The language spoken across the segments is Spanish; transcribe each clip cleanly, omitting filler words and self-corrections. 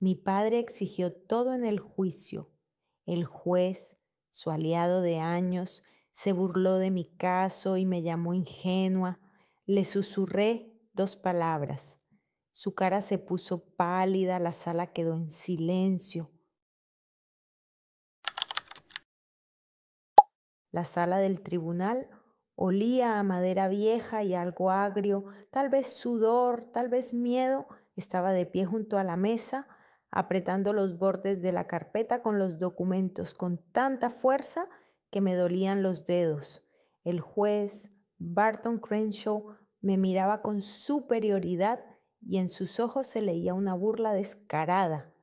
Mi padre exigió todo en el juicio. El juez, su aliado de años, se burló de mi caso y me llamó ingenua. Le susurré 2 palabras. Su cara se puso pálida, la sala quedó en silencio. La sala del tribunal olía a madera vieja y algo agrio, tal vez sudor, tal vez miedo. Estaba de pie junto a la mesa, apretando los bordes de la carpeta con los documentos con tanta fuerza que me dolían los dedos. El juez, Barton Crenshaw, me miraba con superioridad y en sus ojos se leía una burla descarada.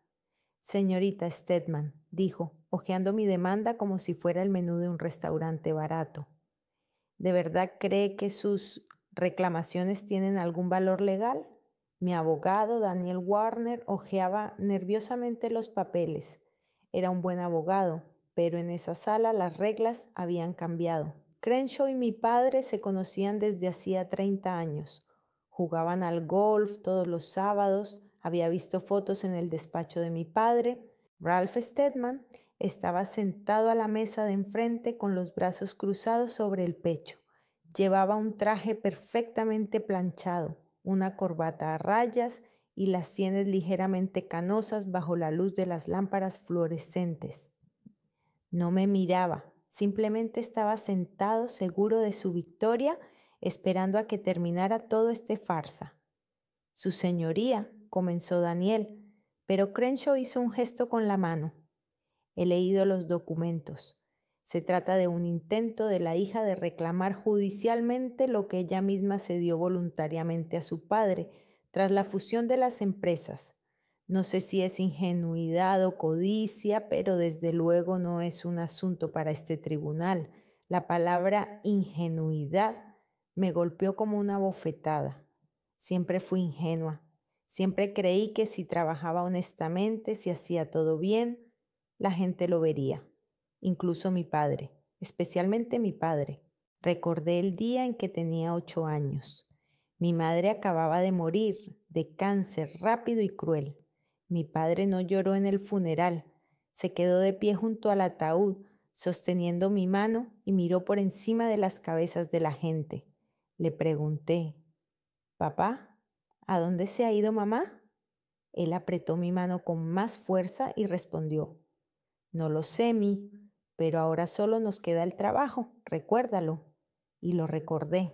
Señorita Stedman, dijo, hojeando mi demanda como si fuera el menú de un restaurante barato. ¿De verdad cree que sus reclamaciones tienen algún valor legal? Mi abogado, Daniel Warner, hojeaba nerviosamente los papeles. Era un buen abogado, pero en esa sala las reglas habían cambiado. Crenshaw y mi padre se conocían desde hacía 30 años. Jugaban al golf todos los sábados. Había visto fotos en el despacho de mi padre. Ralph Steadman estaba sentado a la mesa de enfrente con los brazos cruzados sobre el pecho. Llevaba un traje perfectamente planchado, una corbata a rayas y las sienes ligeramente canosas bajo la luz de las lámparas fluorescentes. No me miraba, simplemente estaba sentado seguro de su victoria, esperando a que terminara todo este farsa. Su señoría, comenzó Daniel, pero Crenshaw hizo un gesto con la mano. He leído los documentos. Se trata de un intento de la hija de reclamar judicialmente lo que ella misma cedió voluntariamente a su padre tras la fusión de las empresas. No sé si es ingenuidad o codicia, pero desde luego no es un asunto para este tribunal. La palabra ingenuidad me golpeó como una bofetada. Siempre fui ingenua. Siempre creí que si trabajaba honestamente, si hacía todo bien, la gente lo vería, incluso mi padre, especialmente mi padre. Recordé el día en que tenía 8 años. Mi madre acababa de morir de cáncer rápido y cruel. Mi padre no lloró en el funeral, se quedó de pie junto al ataúd, sosteniendo mi mano y miró por encima de las cabezas de la gente. Le pregunté, «Papá, ¿a dónde se ha ido mamá?» Él apretó mi mano con más fuerza y respondió, «No lo sé, Mi, pero ahora solo nos queda el trabajo, recuérdalo». Y lo recordé.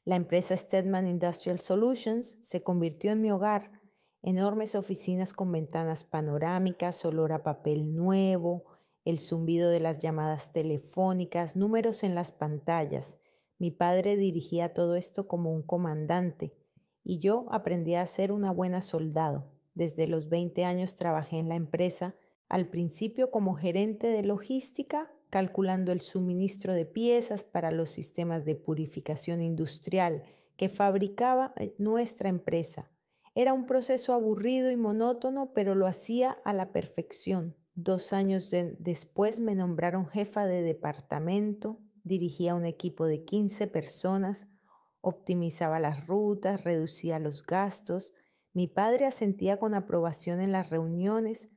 La empresa Stedman Industrial Solutions se convirtió en mi hogar. Enormes oficinas con ventanas panorámicas, olor a papel nuevo, el zumbido de las llamadas telefónicas, números en las pantallas. Mi padre dirigía todo esto como un comandante y yo aprendí a ser una buena soldado. Desde los 20 años trabajé en la empresa, al principio como gerente de logística, calculando el suministro de piezas para los sistemas de purificación industrial que fabricaba nuestra empresa. Era un proceso aburrido y monótono, pero lo hacía a la perfección. 2 años después me nombraron jefa de departamento, dirigía un equipo de 15 personas, optimizaba las rutas, reducía los gastos. Mi padre asentía con aprobación en las reuniones,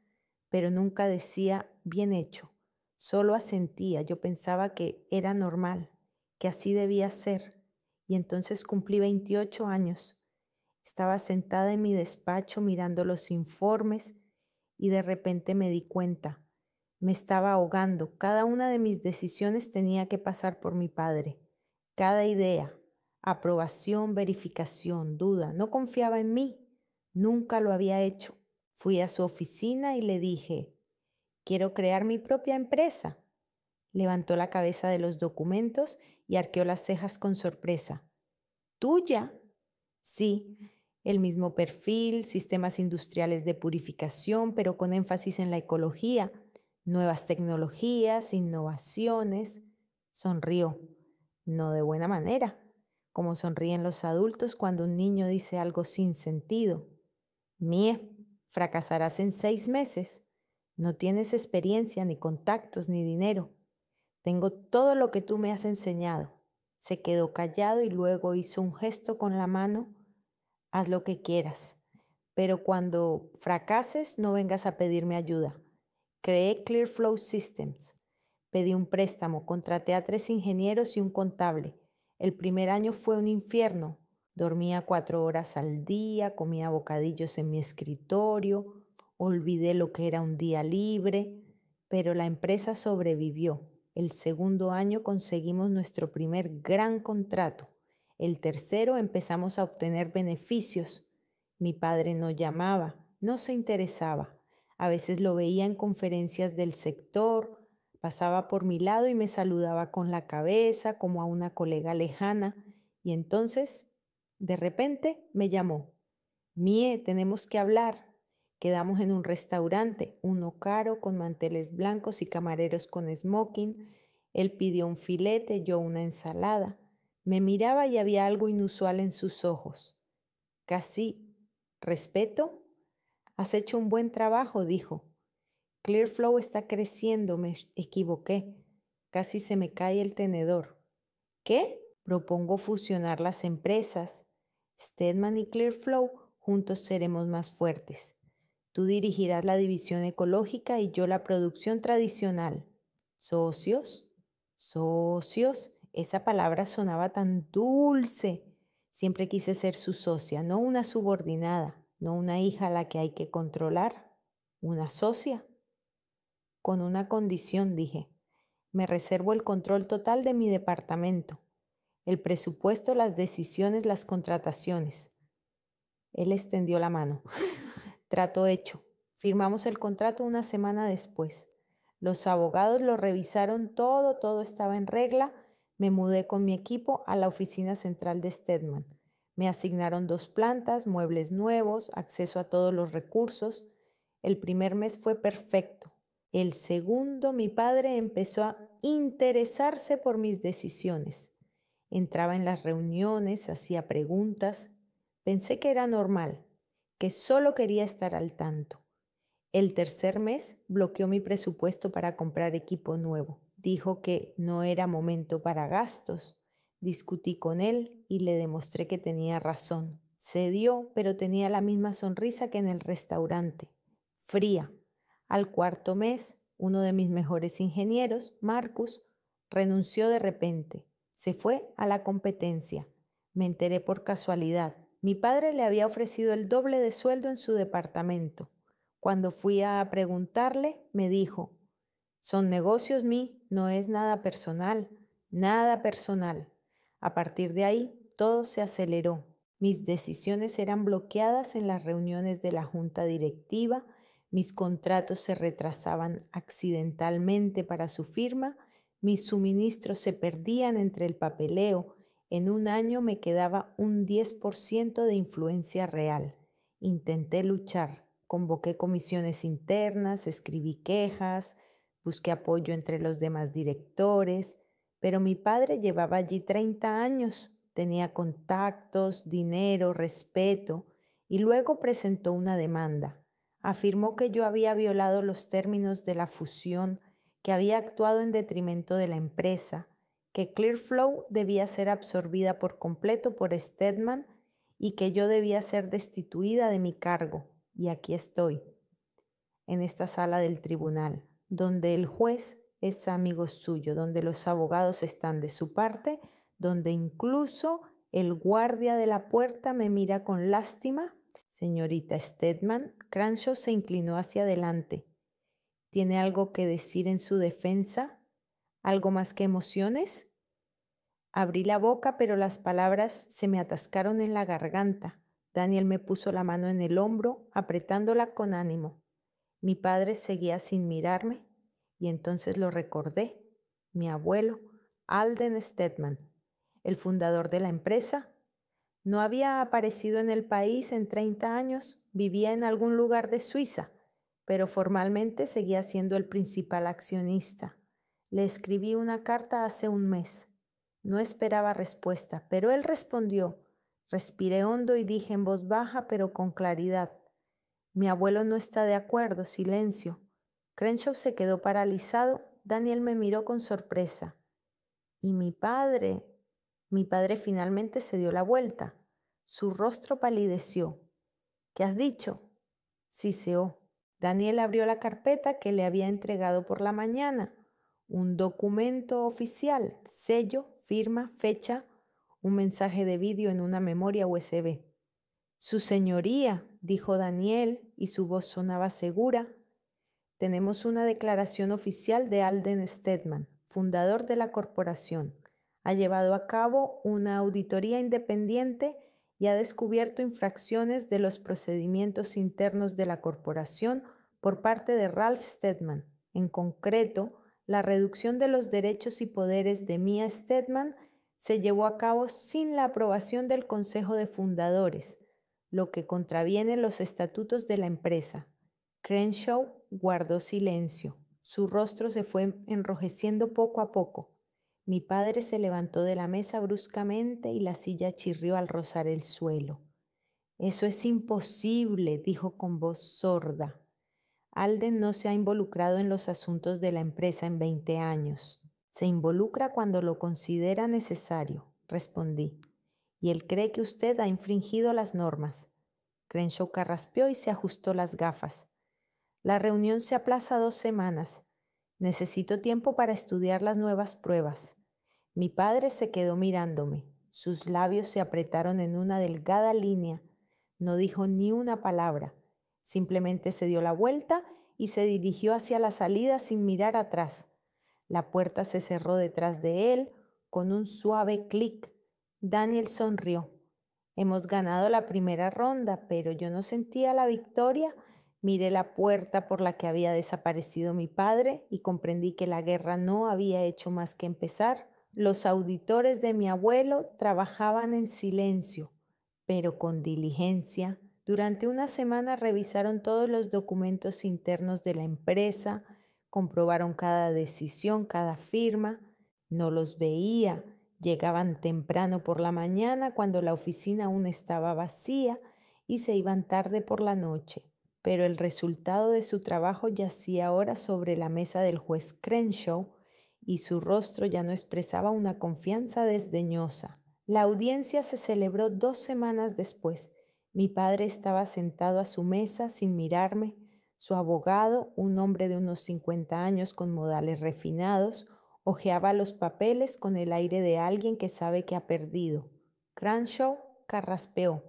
pero nunca decía bien hecho. Solo asentía. Yo pensaba que era normal, que así debía ser. Y entonces cumplí 28 años. Estaba sentada en mi despacho mirando los informes y de repente me di cuenta. Me estaba ahogando. Cada una de mis decisiones tenía que pasar por mi padre. Cada idea, aprobación, verificación, duda. No confiaba en mí. Nunca lo había hecho. Fui a su oficina y le dije, «Quiero crear mi propia empresa». Levantó la cabeza de los documentos y arqueó las cejas con sorpresa. «¿Tuya?» «Sí, el mismo perfil, sistemas industriales de purificación, pero con énfasis en la ecología, nuevas tecnologías, innovaciones». Sonrió, no de buena manera, como sonríen los adultos cuando un niño dice algo sin sentido. «Mie, fracasarás en 6 meses. No tienes experiencia, ni contactos, ni dinero. Tengo todo lo que tú me has enseñado». Se quedó callado y luego hizo un gesto con la mano. «Haz lo que quieras, pero cuando fracases no vengas a pedirme ayuda. Creé Clearflow Systems. Pedí un préstamo, contraté a 3 ingenieros y un contable. El primer año fue un infierno. Dormía 4 horas al día, comía bocadillos en mi escritorio, olvidé lo que era un día libre, pero la empresa sobrevivió. El segundo año conseguimos nuestro primer gran contrato. El tercero empezamos a obtener beneficios. Mi padre no llamaba, no se interesaba. A veces lo veía en conferencias del sector, pasaba por mi lado y me saludaba con la cabeza como a una colega lejana. Y entonces, de repente, me llamó. Mie, tenemos que hablar. Quedamos en un restaurante, uno caro con manteles blancos y camareros con smoking. Él pidió un filete, yo una ensalada. Me miraba y había algo inusual en sus ojos. Casi, ¿respeto? Has hecho un buen trabajo, dijo. Clearflow está creciendo, me equivoqué. Casi se me cae el tenedor. ¿Qué? Propongo fusionar las empresas. Stedman y Clearflow juntos seremos más fuertes. Tú dirigirás la división ecológica y yo la producción tradicional. ¿Socios? ¿Socios? Esa palabra sonaba tan dulce. Siempre quise ser su socia, no una subordinada, no una hija a la que hay que controlar. ¿Una socia? Con una condición, dije. Me reservo el control total de mi departamento, el presupuesto, las decisiones, las contrataciones. Él extendió la mano. Trato hecho. Firmamos el contrato una semana después. Los abogados lo revisaron todo estaba en regla. Me mudé con mi equipo a la oficina central de Stedman. Me asignaron 2 plantas, muebles nuevos, acceso a todos los recursos. El primer mes fue perfecto. El segundo, mi padre empezó a interesarse por mis decisiones. Entraba en las reuniones, hacía preguntas. Pensé que era normal, que solo quería estar al tanto. El tercer mes bloqueó mi presupuesto para comprar equipo nuevo. Dijo que no era momento para gastos. Discutí con él y le demostré que tenía razón. Cedió, pero tenía la misma sonrisa que en el restaurante. Fría. Al cuarto mes, uno de mis mejores ingenieros, Marcus, renunció de repente. Se fue a la competencia. Me enteré por casualidad. Mi padre le había ofrecido el doble de sueldo en su departamento. Cuando fui a preguntarle, me dijo, son negocios, no es nada personal, nada personal. A partir de ahí, todo se aceleró. Mis decisiones eran bloqueadas en las reuniones de la junta directiva, mis contratos se retrasaban accidentalmente para su firma, mis suministros se perdían entre el papeleo. En un año me quedaba un 10% de influencia real. Intenté luchar, convoqué comisiones internas, escribí quejas, busqué apoyo entre los demás directores, pero mi padre llevaba allí 30 años, tenía contactos, dinero, respeto, y luego presentó una demanda. Afirmó que yo había violado los términos de la fusión, que había actuado en detrimento de la empresa, que Clearflow debía ser absorbida por completo por Stedman y que yo debía ser destituida de mi cargo. Y aquí estoy, en esta sala del tribunal, donde el juez es amigo suyo, donde los abogados están de su parte, donde incluso el guardia de la puerta me mira con lástima. Señorita Stedman, Crenshaw se inclinó hacia adelante. ¿Tiene algo que decir en su defensa? ¿Algo más que emociones? Abrí la boca, pero las palabras se me atascaron en la garganta. Daniel me puso la mano en el hombro, apretándola con ánimo. Mi padre seguía sin mirarme y entonces lo recordé. Mi abuelo, Alden Stedman, el fundador de la empresa, no había aparecido en el país en 30 años, vivía en algún lugar de Suiza, pero formalmente seguía siendo el principal accionista. Le escribí una carta hace un mes. No esperaba respuesta, pero él respondió. Respiré hondo y dije en voz baja, pero con claridad. Mi abuelo no está de acuerdo, silencio. Crenshaw se quedó paralizado. Daniel me miró con sorpresa. ¿Y mi padre? Mi padre finalmente se dio la vuelta. Su rostro palideció. ¿Qué has dicho? Siseó. Daniel abrió la carpeta que le había entregado por la mañana. Un documento oficial, sello, firma, fecha, un mensaje de vídeo en una memoria USB. Su señoría, dijo Daniel, y su voz sonaba segura. Tenemos una declaración oficial de Alden Steadman, fundador de la corporación. Ha llevado a cabo una auditoría independiente y ha descubierto infracciones de los procedimientos internos de la corporación por parte de Ralph Steadman. En concreto, la reducción de los derechos y poderes de Mia Steadman se llevó a cabo sin la aprobación del Consejo de Fundadores, lo que contraviene los estatutos de la empresa. Crenshaw guardó silencio. Su rostro se fue enrojeciendo poco a poco. Mi padre se levantó de la mesa bruscamente y la silla chirrió al rozar el suelo. Eso es imposible, dijo con voz sorda. Alden no se ha involucrado en los asuntos de la empresa en 20 años. Se involucra cuando lo considera necesario, respondí. Y él cree que usted ha infringido las normas. Crenshaw carraspeó y se ajustó las gafas. La reunión se aplaza 2 semanas. Necesito tiempo para estudiar las nuevas pruebas. Mi padre se quedó mirándome. Sus labios se apretaron en una delgada línea. No dijo ni una palabra. Simplemente se dio la vuelta y se dirigió hacia la salida sin mirar atrás. La puerta se cerró detrás de él con un suave clic. Daniel sonrió. Hemos ganado la primera ronda, pero yo no sentía la victoria. Miré la puerta por la que había desaparecido mi padre y comprendí que la guerra no había hecho más que empezar. Los auditores de mi abuelo trabajaban en silencio, pero con diligencia. Durante una semana revisaron todos los documentos internos de la empresa, comprobaron cada decisión, cada firma. No los veía. Llegaban temprano por la mañana cuando la oficina aún estaba vacía y se iban tarde por la noche. Pero el resultado de su trabajo yacía ahora sobre la mesa del juez Crenshaw y su rostro ya no expresaba una confianza desdeñosa. La audiencia se celebró 2 semanas después. Mi padre estaba sentado a su mesa sin mirarme. Su abogado, un hombre de unos 50 años con modales refinados, hojeaba los papeles con el aire de alguien que sabe que ha perdido. Crenshaw carraspeó.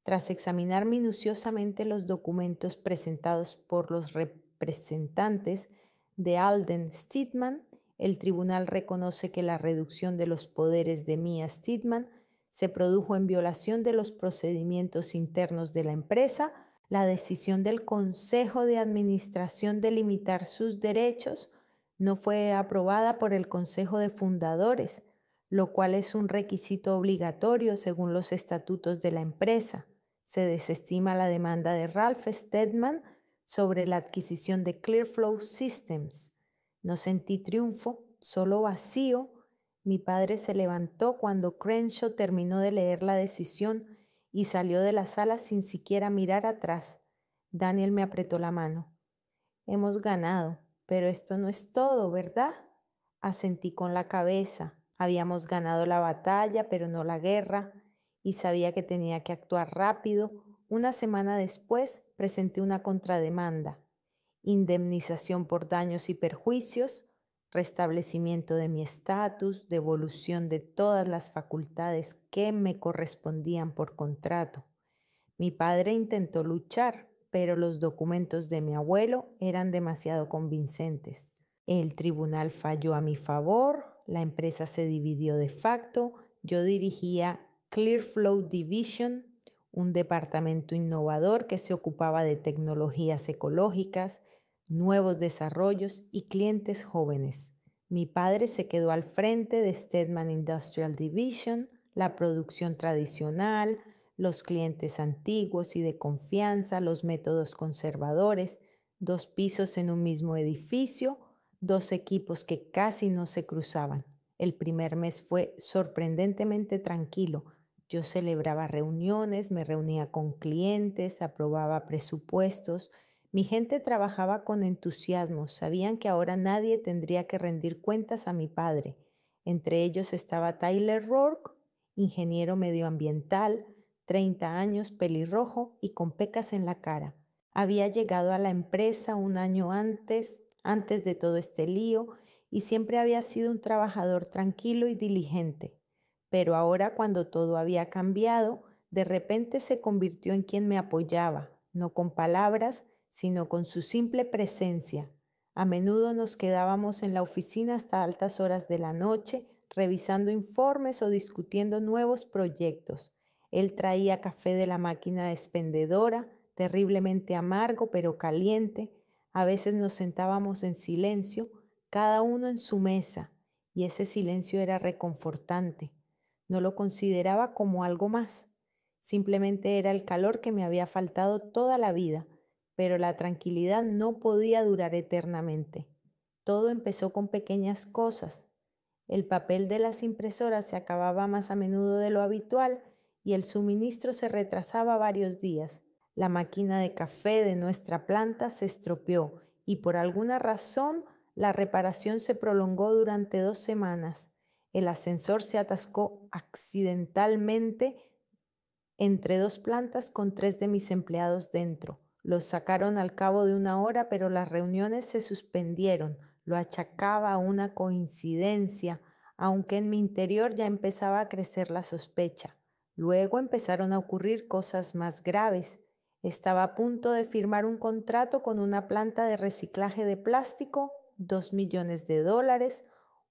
Tras examinar minuciosamente los documentos presentados por los representantes de Alden Steadman, el tribunal reconoce que la reducción de los poderes de Mia Steadman se produjo en violación de los procedimientos internos de la empresa. La decisión del Consejo de Administración de limitar sus derechos no fue aprobada por el Consejo de Fundadores, lo cual es un requisito obligatorio según los estatutos de la empresa. Se desestima la demanda de Ralph Steadman sobre la adquisición de Clearflow Systems. No sentí triunfo, solo vacío. Mi padre se levantó cuando Crenshaw terminó de leer la decisión y salió de la sala sin siquiera mirar atrás. Daniel me apretó la mano. Hemos ganado, pero esto no es todo, ¿verdad? Asentí con la cabeza. Habíamos ganado la batalla, pero no la guerra, y sabía que tenía que actuar rápido. Una semana después presenté una contrademanda. Indemnización por daños y perjuicios, restablecimiento de mi estatus, devolución de todas las facultades que me correspondían por contrato. Mi padre intentó luchar, pero los documentos de mi abuelo eran demasiado convincentes. El tribunal falló a mi favor, la empresa se dividió de facto, yo dirigía Clearflow Division, un departamento innovador que se ocupaba de tecnologías ecológicas, nuevos desarrollos y clientes jóvenes. Mi padre se quedó al frente de Steadman Industrial Division, la producción tradicional, los clientes antiguos y de confianza, los métodos conservadores, 2 pisos en un mismo edificio, 2 equipos que casi no se cruzaban. El primer mes fue sorprendentemente tranquilo. Yo celebraba reuniones, me reunía con clientes, aprobaba presupuestos. Mi gente trabajaba con entusiasmo. Sabían que ahora nadie tendría que rendir cuentas a mi padre. Entre ellos estaba Tyler Rourke, ingeniero medioambiental, 30 años, pelirrojo y con pecas en la cara. Había llegado a la empresa un año antes de todo este lío, y siempre había sido un trabajador tranquilo y diligente. Pero ahora, cuando todo había cambiado, de repente se convirtió en quien me apoyaba, no con palabras, sino con su simple presencia. A menudo nos quedábamos en la oficina hasta altas horas de la noche, revisando informes o discutiendo nuevos proyectos. Él traía café de la máquina expendedora, terriblemente amargo pero caliente. A veces nos sentábamos en silencio, cada uno en su mesa, y ese silencio era reconfortante. No lo consideraba como algo más, simplemente era el calor que me había faltado toda la vida, pero la tranquilidad no podía durar eternamente. Todo empezó con pequeñas cosas. El papel de las impresoras se acababa más a menudo de lo habitual y el suministro se retrasaba varios días. La máquina de café de nuestra planta se estropeó y por alguna razón la reparación se prolongó durante 2 semanas. El ascensor se atascó accidentalmente entre 2 plantas con 3 de mis empleados dentro. Los sacaron al cabo de una hora, pero las reuniones se suspendieron. Lo achacaba a una coincidencia, aunque en mi interior ya empezaba a crecer la sospecha. Luego empezaron a ocurrir cosas más graves. Estaba a punto de firmar un contrato con una planta de reciclaje de plástico, $2 millones,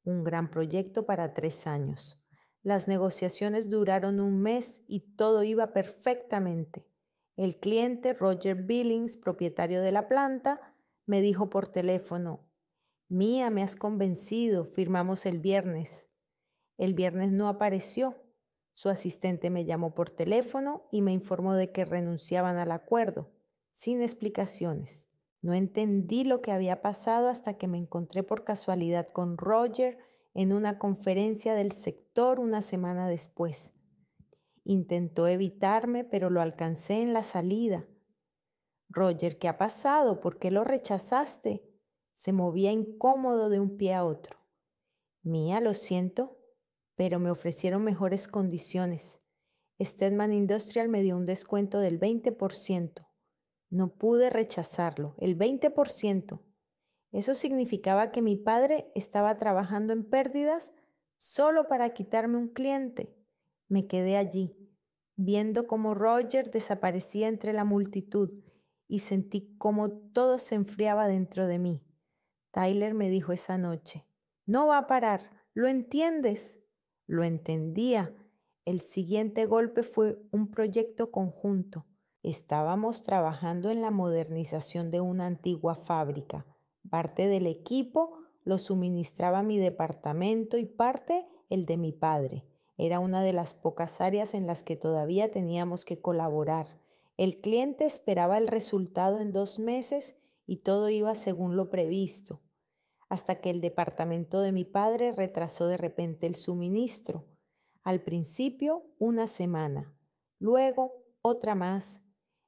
un gran proyecto para 3 años. Las negociaciones duraron un mes y todo iba perfectamente. El cliente, Roger Billings, propietario de la planta, me dijo por teléfono: Mía, me has convencido, firmamos el viernes. El viernes no apareció. Su asistente me llamó por teléfono y me informó de que renunciaban al acuerdo, sin explicaciones. No entendí lo que había pasado hasta que me encontré por casualidad con Roger en una conferencia del sector una semana después. Intentó evitarme, pero lo alcancé en la salida. Roger, ¿qué ha pasado? ¿Por qué lo rechazaste? Se movía incómodo de un pie a otro. Mía, lo siento, pero me ofrecieron mejores condiciones. Stedman Industrial me dio un descuento del 20%. No pude rechazarlo, el 20%. Eso significaba que mi padre estaba trabajando en pérdidas solo para quitarme un cliente. Me quedé allí, viendo cómo Roger desaparecía entre la multitud y sentí cómo todo se enfriaba dentro de mí. Tyler me dijo esa noche: no va a parar, ¿lo entiendes? Lo entendía. El siguiente golpe fue un proyecto conjunto. Estábamos trabajando en la modernización de una antigua fábrica. Parte del equipo lo suministraba mi departamento y parte el de mi padre. Era una de las pocas áreas en las que todavía teníamos que colaborar. El cliente esperaba el resultado en 2 meses y todo iba según lo previsto, hasta que el departamento de mi padre retrasó de repente el suministro. Al principio, una semana, luego otra más.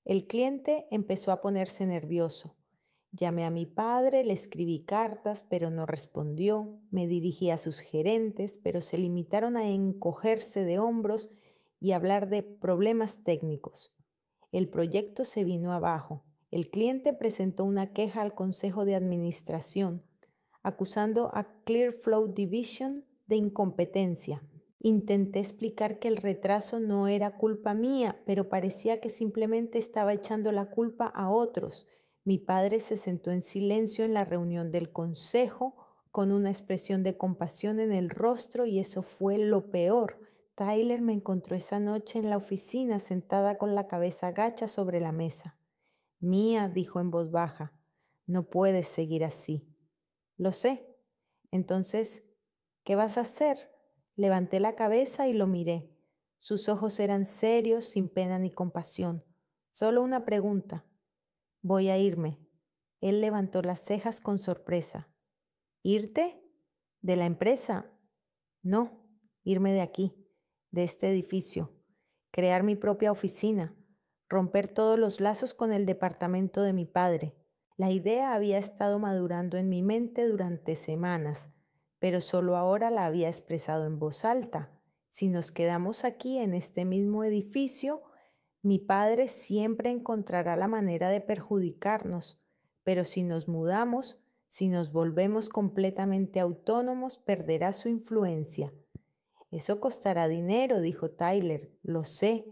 El cliente empezó a ponerse nervioso. Llamé a mi padre, le escribí cartas, pero no respondió. Me dirigí a sus gerentes, pero se limitaron a encogerse de hombros y hablar de problemas técnicos. El proyecto se vino abajo. El cliente presentó una queja al Consejo de Administración, acusando a Clearflow Division de incompetencia. Intenté explicar que el retraso no era culpa mía, pero parecía que simplemente estaba echando la culpa a otros. Mi padre se sentó en silencio en la reunión del consejo, con una expresión de compasión en el rostro, y eso fue lo peor. Tyler me encontró esa noche en la oficina, sentada con la cabeza gacha sobre la mesa. Mía, dijo en voz baja, no puedes seguir así. Lo sé. Entonces, ¿qué vas a hacer? Levanté la cabeza y lo miré. Sus ojos eran serios, sin pena ni compasión. Solo una pregunta. Voy a irme. Él levantó las cejas con sorpresa. ¿Irte? ¿De la empresa? No, irme de aquí, de este edificio, crear mi propia oficina, romper todos los lazos con el departamento de mi padre. La idea había estado madurando en mi mente durante semanas, pero solo ahora la había expresado en voz alta. Si nos quedamos aquí en este mismo edificio, Mi padre siempre encontrará la manera de perjudicarnos, pero si nos mudamos, si nos volvemos completamente autónomos, perderá su influencia. Eso costará dinero, dijo Tyler, lo sé,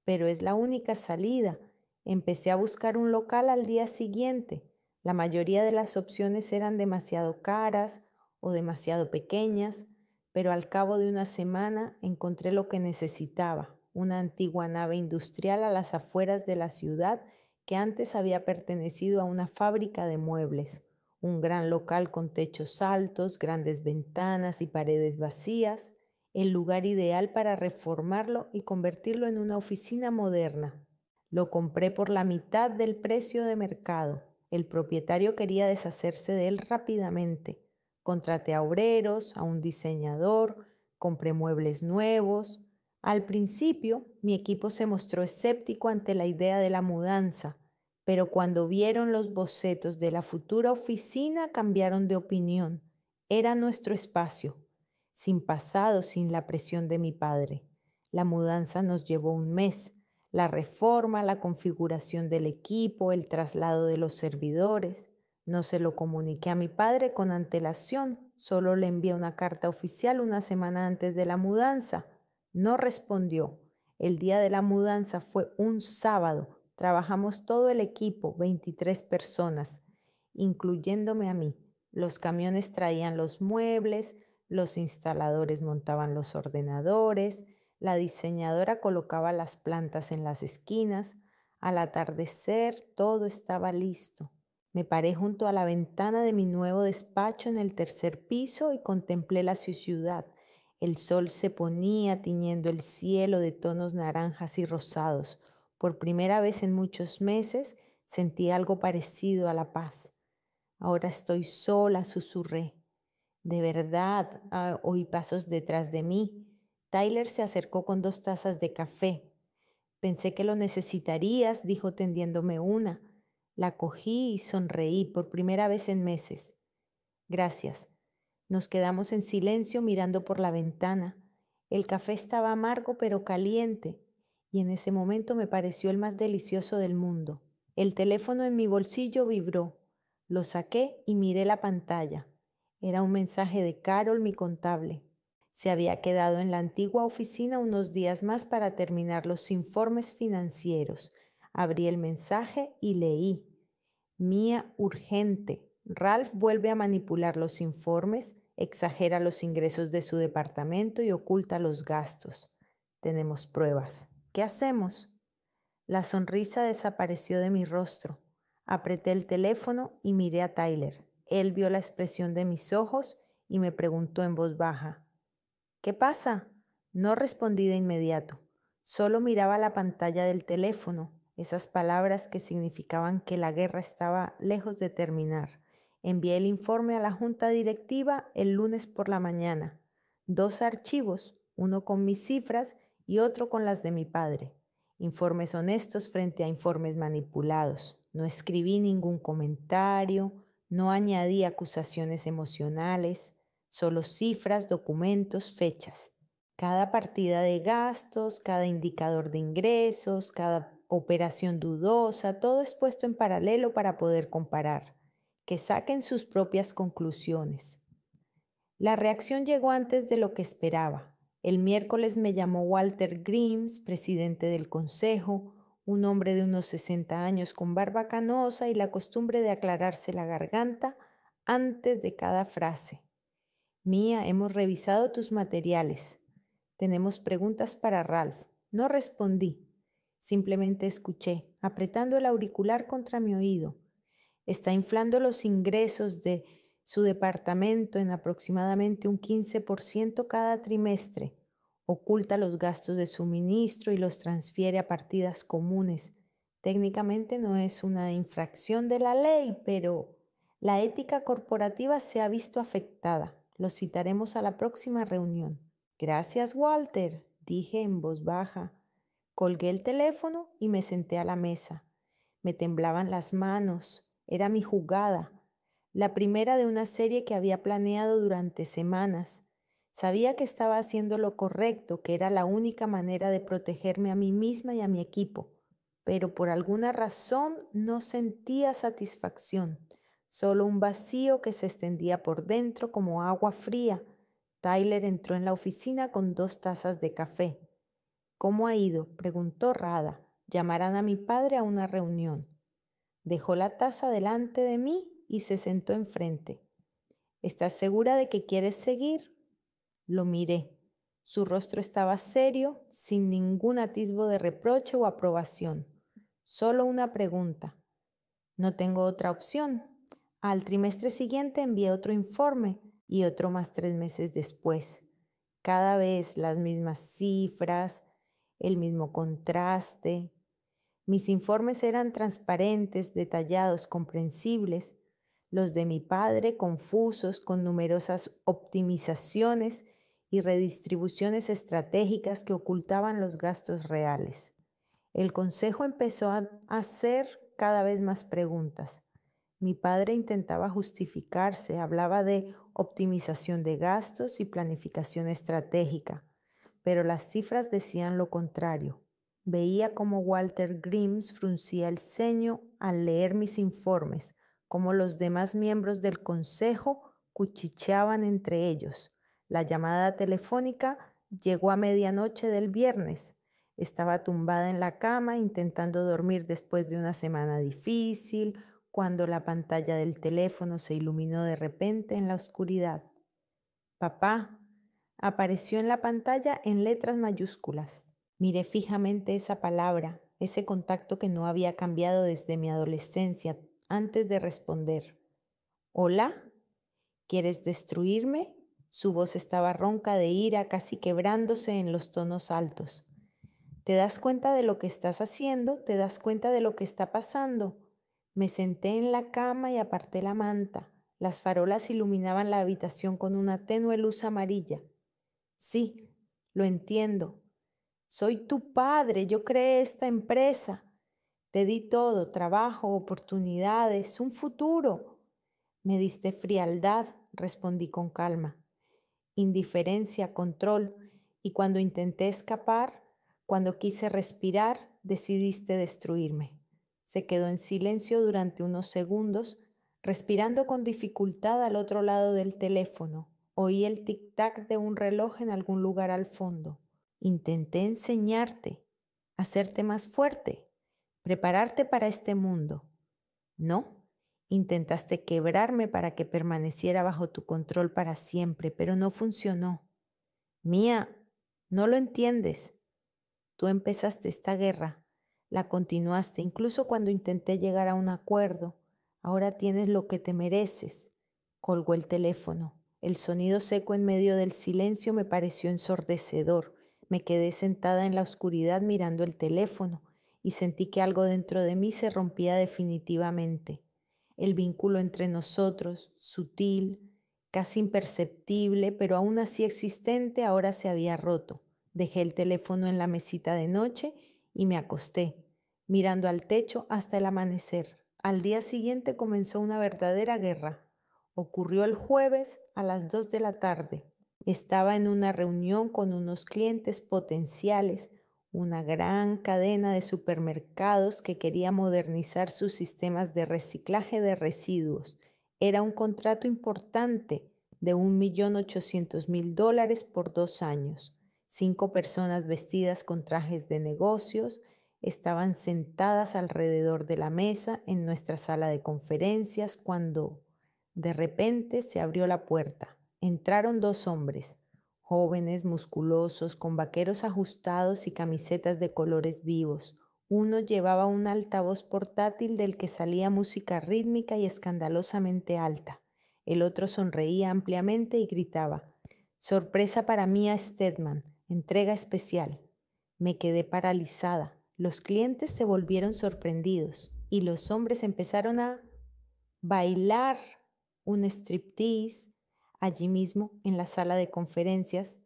pero es la única salida. Empecé a buscar un local al día siguiente. La mayoría de las opciones eran demasiado caras o demasiado pequeñas, pero al cabo de una semana encontré lo que necesitaba, una antigua nave industrial a las afueras de la ciudad que antes había pertenecido a una fábrica de muebles, un gran local con techos altos, grandes ventanas y paredes vacías, el lugar ideal para reformarlo y convertirlo en una oficina moderna. Lo compré por la mitad del precio de mercado. El propietario quería deshacerse de él rápidamente. Contraté a obreros, a un diseñador, compré muebles nuevos. Al principio, mi equipo se mostró escéptico ante la idea de la mudanza, pero cuando vieron los bocetos de la futura oficina cambiaron de opinión. Era nuestro espacio, sin pasado, sin la presión de mi padre. La mudanza nos llevó un mes. La reforma, la configuración del equipo, el traslado de los servidores. No se lo comuniqué a mi padre con antelación, solo le envié una carta oficial una semana antes de la mudanza. No respondió. El día de la mudanza fue un sábado. Trabajamos todo el equipo, 23 personas, incluyéndome a mí. Los camiones traían los muebles, los instaladores montaban los ordenadores, la diseñadora colocaba las plantas en las esquinas. Al atardecer todo estaba listo. Me paré junto a la ventana de mi nuevo despacho en el tercer piso y contemplé la ciudad. El sol se ponía tiñendo el cielo de tonos naranjas y rosados. Por primera vez en muchos meses sentí algo parecido a la paz. Ahora estoy sola, susurré. De verdad, oí pasos detrás de mí. Tyler se acercó con 2 tazas de café. Pensé que lo necesitarías, dijo tendiéndome una. La cogí y sonreí por primera vez en meses. Gracias. Nos quedamos en silencio mirando por la ventana. El café estaba amargo pero caliente, y en ese momento me pareció el más delicioso del mundo. El teléfono en mi bolsillo vibró. Lo saqué y miré la pantalla. Era un mensaje de Carol, mi contable. Se había quedado en la antigua oficina unos días más para terminar los informes financieros. Abrí el mensaje y leí. Mía, urgente. Ralph vuelve a manipular los informes, exagera los ingresos de su departamento y oculta los gastos. Tenemos pruebas. ¿Qué hacemos? La sonrisa desapareció de mi rostro. Apreté el teléfono y miré a Tyler. Él vio la expresión de mis ojos y me preguntó en voz baja, ¿qué pasa? No respondí de inmediato. Solo miraba la pantalla del teléfono, esas palabras que significaban que la guerra estaba lejos de terminar. Envié el informe a la junta directiva el lunes por la mañana. 2 archivos, uno con mis cifras y otro con las de mi padre. Informes honestos frente a informes manipulados. No escribí ningún comentario, no añadí acusaciones emocionales, solo cifras, documentos, fechas. Cada partida de gastos, cada indicador de ingresos, cada operación dudosa, todo es puesto en paralelo para poder comparar. Que saquen sus propias conclusiones. La reacción llegó antes de lo que esperaba. El miércoles me llamó Walter Grimes, presidente del consejo, un hombre de unos 60 años con barba canosa y la costumbre de aclararse la garganta antes de cada frase. Mía, hemos revisado tus materiales. Tenemos preguntas para Ralph. No respondí. Simplemente escuché, apretando el auricular contra mi oído. Está inflando los ingresos de su departamento en aproximadamente un 15% cada trimestre. Oculta los gastos de suministro y los transfiere a partidas comunes. Técnicamente no es una infracción de la ley, pero la ética corporativa se ha visto afectada. Lo citaremos a la próxima reunión. Gracias, Walter, dije en voz baja. Colgué el teléfono y me senté a la mesa. Me temblaban las manos. Era mi jugada, la primera de una serie que había planeado durante semanas. Sabía que estaba haciendo lo correcto, que era la única manera de protegerme a mí misma y a mi equipo. pero por alguna razón no sentía satisfacción, solo un vacío que se extendía por dentro como agua fría. Tyler entró en la oficina con 2 tazas de café. ¿Cómo ha ido?, preguntó Rada. Llamarán a mi padre a una reunión. Dejó la taza delante de mí y se sentó enfrente. ¿Estás segura de que quieres seguir? Lo miré. Su rostro estaba serio, sin ningún atisbo de reproche o aprobación. Solo una pregunta. No tengo otra opción. Al trimestre siguiente envié otro informe y otro más 3 meses después. Cada vez las mismas cifras, el mismo contraste. Mis informes eran transparentes, detallados, comprensibles. Los de mi padre confusos, con numerosas optimizaciones y redistribuciones estratégicas que ocultaban los gastos reales. El consejo empezó a hacer cada vez más preguntas. Mi padre intentaba justificarse, hablaba de optimización de gastos y planificación estratégica, pero las cifras decían lo contrario. Veía cómo Walter Grimes fruncía el ceño al leer mis informes, cómo los demás miembros del consejo cuchicheaban entre ellos. La llamada telefónica llegó a medianoche del viernes. Estaba tumbada en la cama intentando dormir después de una semana difícil, cuando la pantalla del teléfono se iluminó de repente en la oscuridad. Papá, apareció en la pantalla en letras mayúsculas. Miré fijamente esa palabra, ese contacto que no había cambiado desde mi adolescencia, antes de responder. ¿Hola? ¿Quieres destruirme? Su voz estaba ronca de ira, casi quebrándose en los tonos altos. ¿Te das cuenta de lo que estás haciendo? ¿Te das cuenta de lo que está pasando? Me senté en la cama y aparté la manta. Las farolas iluminaban la habitación con una tenue luz amarilla. Sí, lo entiendo. Soy tu padre, yo creé esta empresa. Te di todo, trabajo, oportunidades, un futuro. Me diste frialdad, respondí con calma, indiferencia, control, y cuando intenté escapar, cuando quise respirar, decidiste destruirme. Se quedó en silencio durante unos segundos, respirando con dificultad al otro lado del teléfono. Oí el tic-tac de un reloj en algún lugar al fondo. Intenté enseñarte, hacerte más fuerte, prepararte para este mundo. No, intentaste quebrarme para que permaneciera bajo tu control para siempre, pero no funcionó. Mía, no lo entiendes. Tú empezaste esta guerra, la continuaste incluso cuando intenté llegar a un acuerdo. Ahora tienes lo que te mereces. Colgó el teléfono. El sonido seco en medio del silencio me pareció ensordecedor. Me quedé sentada en la oscuridad mirando el teléfono y sentí que algo dentro de mí se rompía definitivamente. El vínculo entre nosotros, sutil, casi imperceptible, pero aún así existente, ahora se había roto. Dejé el teléfono en la mesita de noche y me acosté, mirando al techo hasta el amanecer. Al día siguiente comenzó una verdadera guerra. Ocurrió el jueves a las 2 de la tarde. Estaba en una reunión con unos clientes potenciales, una gran cadena de supermercados que quería modernizar sus sistemas de reciclaje de residuos. Era un contrato importante de $1.800.000 por 2 años. 5 personas vestidas con trajes de negocios estaban sentadas alrededor de la mesa en nuestra sala de conferencias cuando de repente se abrió la puerta. Entraron 2 hombres, jóvenes, musculosos, con vaqueros ajustados y camisetas de colores vivos. Uno llevaba un altavoz portátil del que salía música rítmica y escandalosamente alta. El otro sonreía ampliamente y gritaba: «Sorpresa para Mia Stedman, entrega especial». Me quedé paralizada. Los clientes se volvieron sorprendidos y los hombres empezaron a bailar un striptease allí mismo en la sala de conferencias,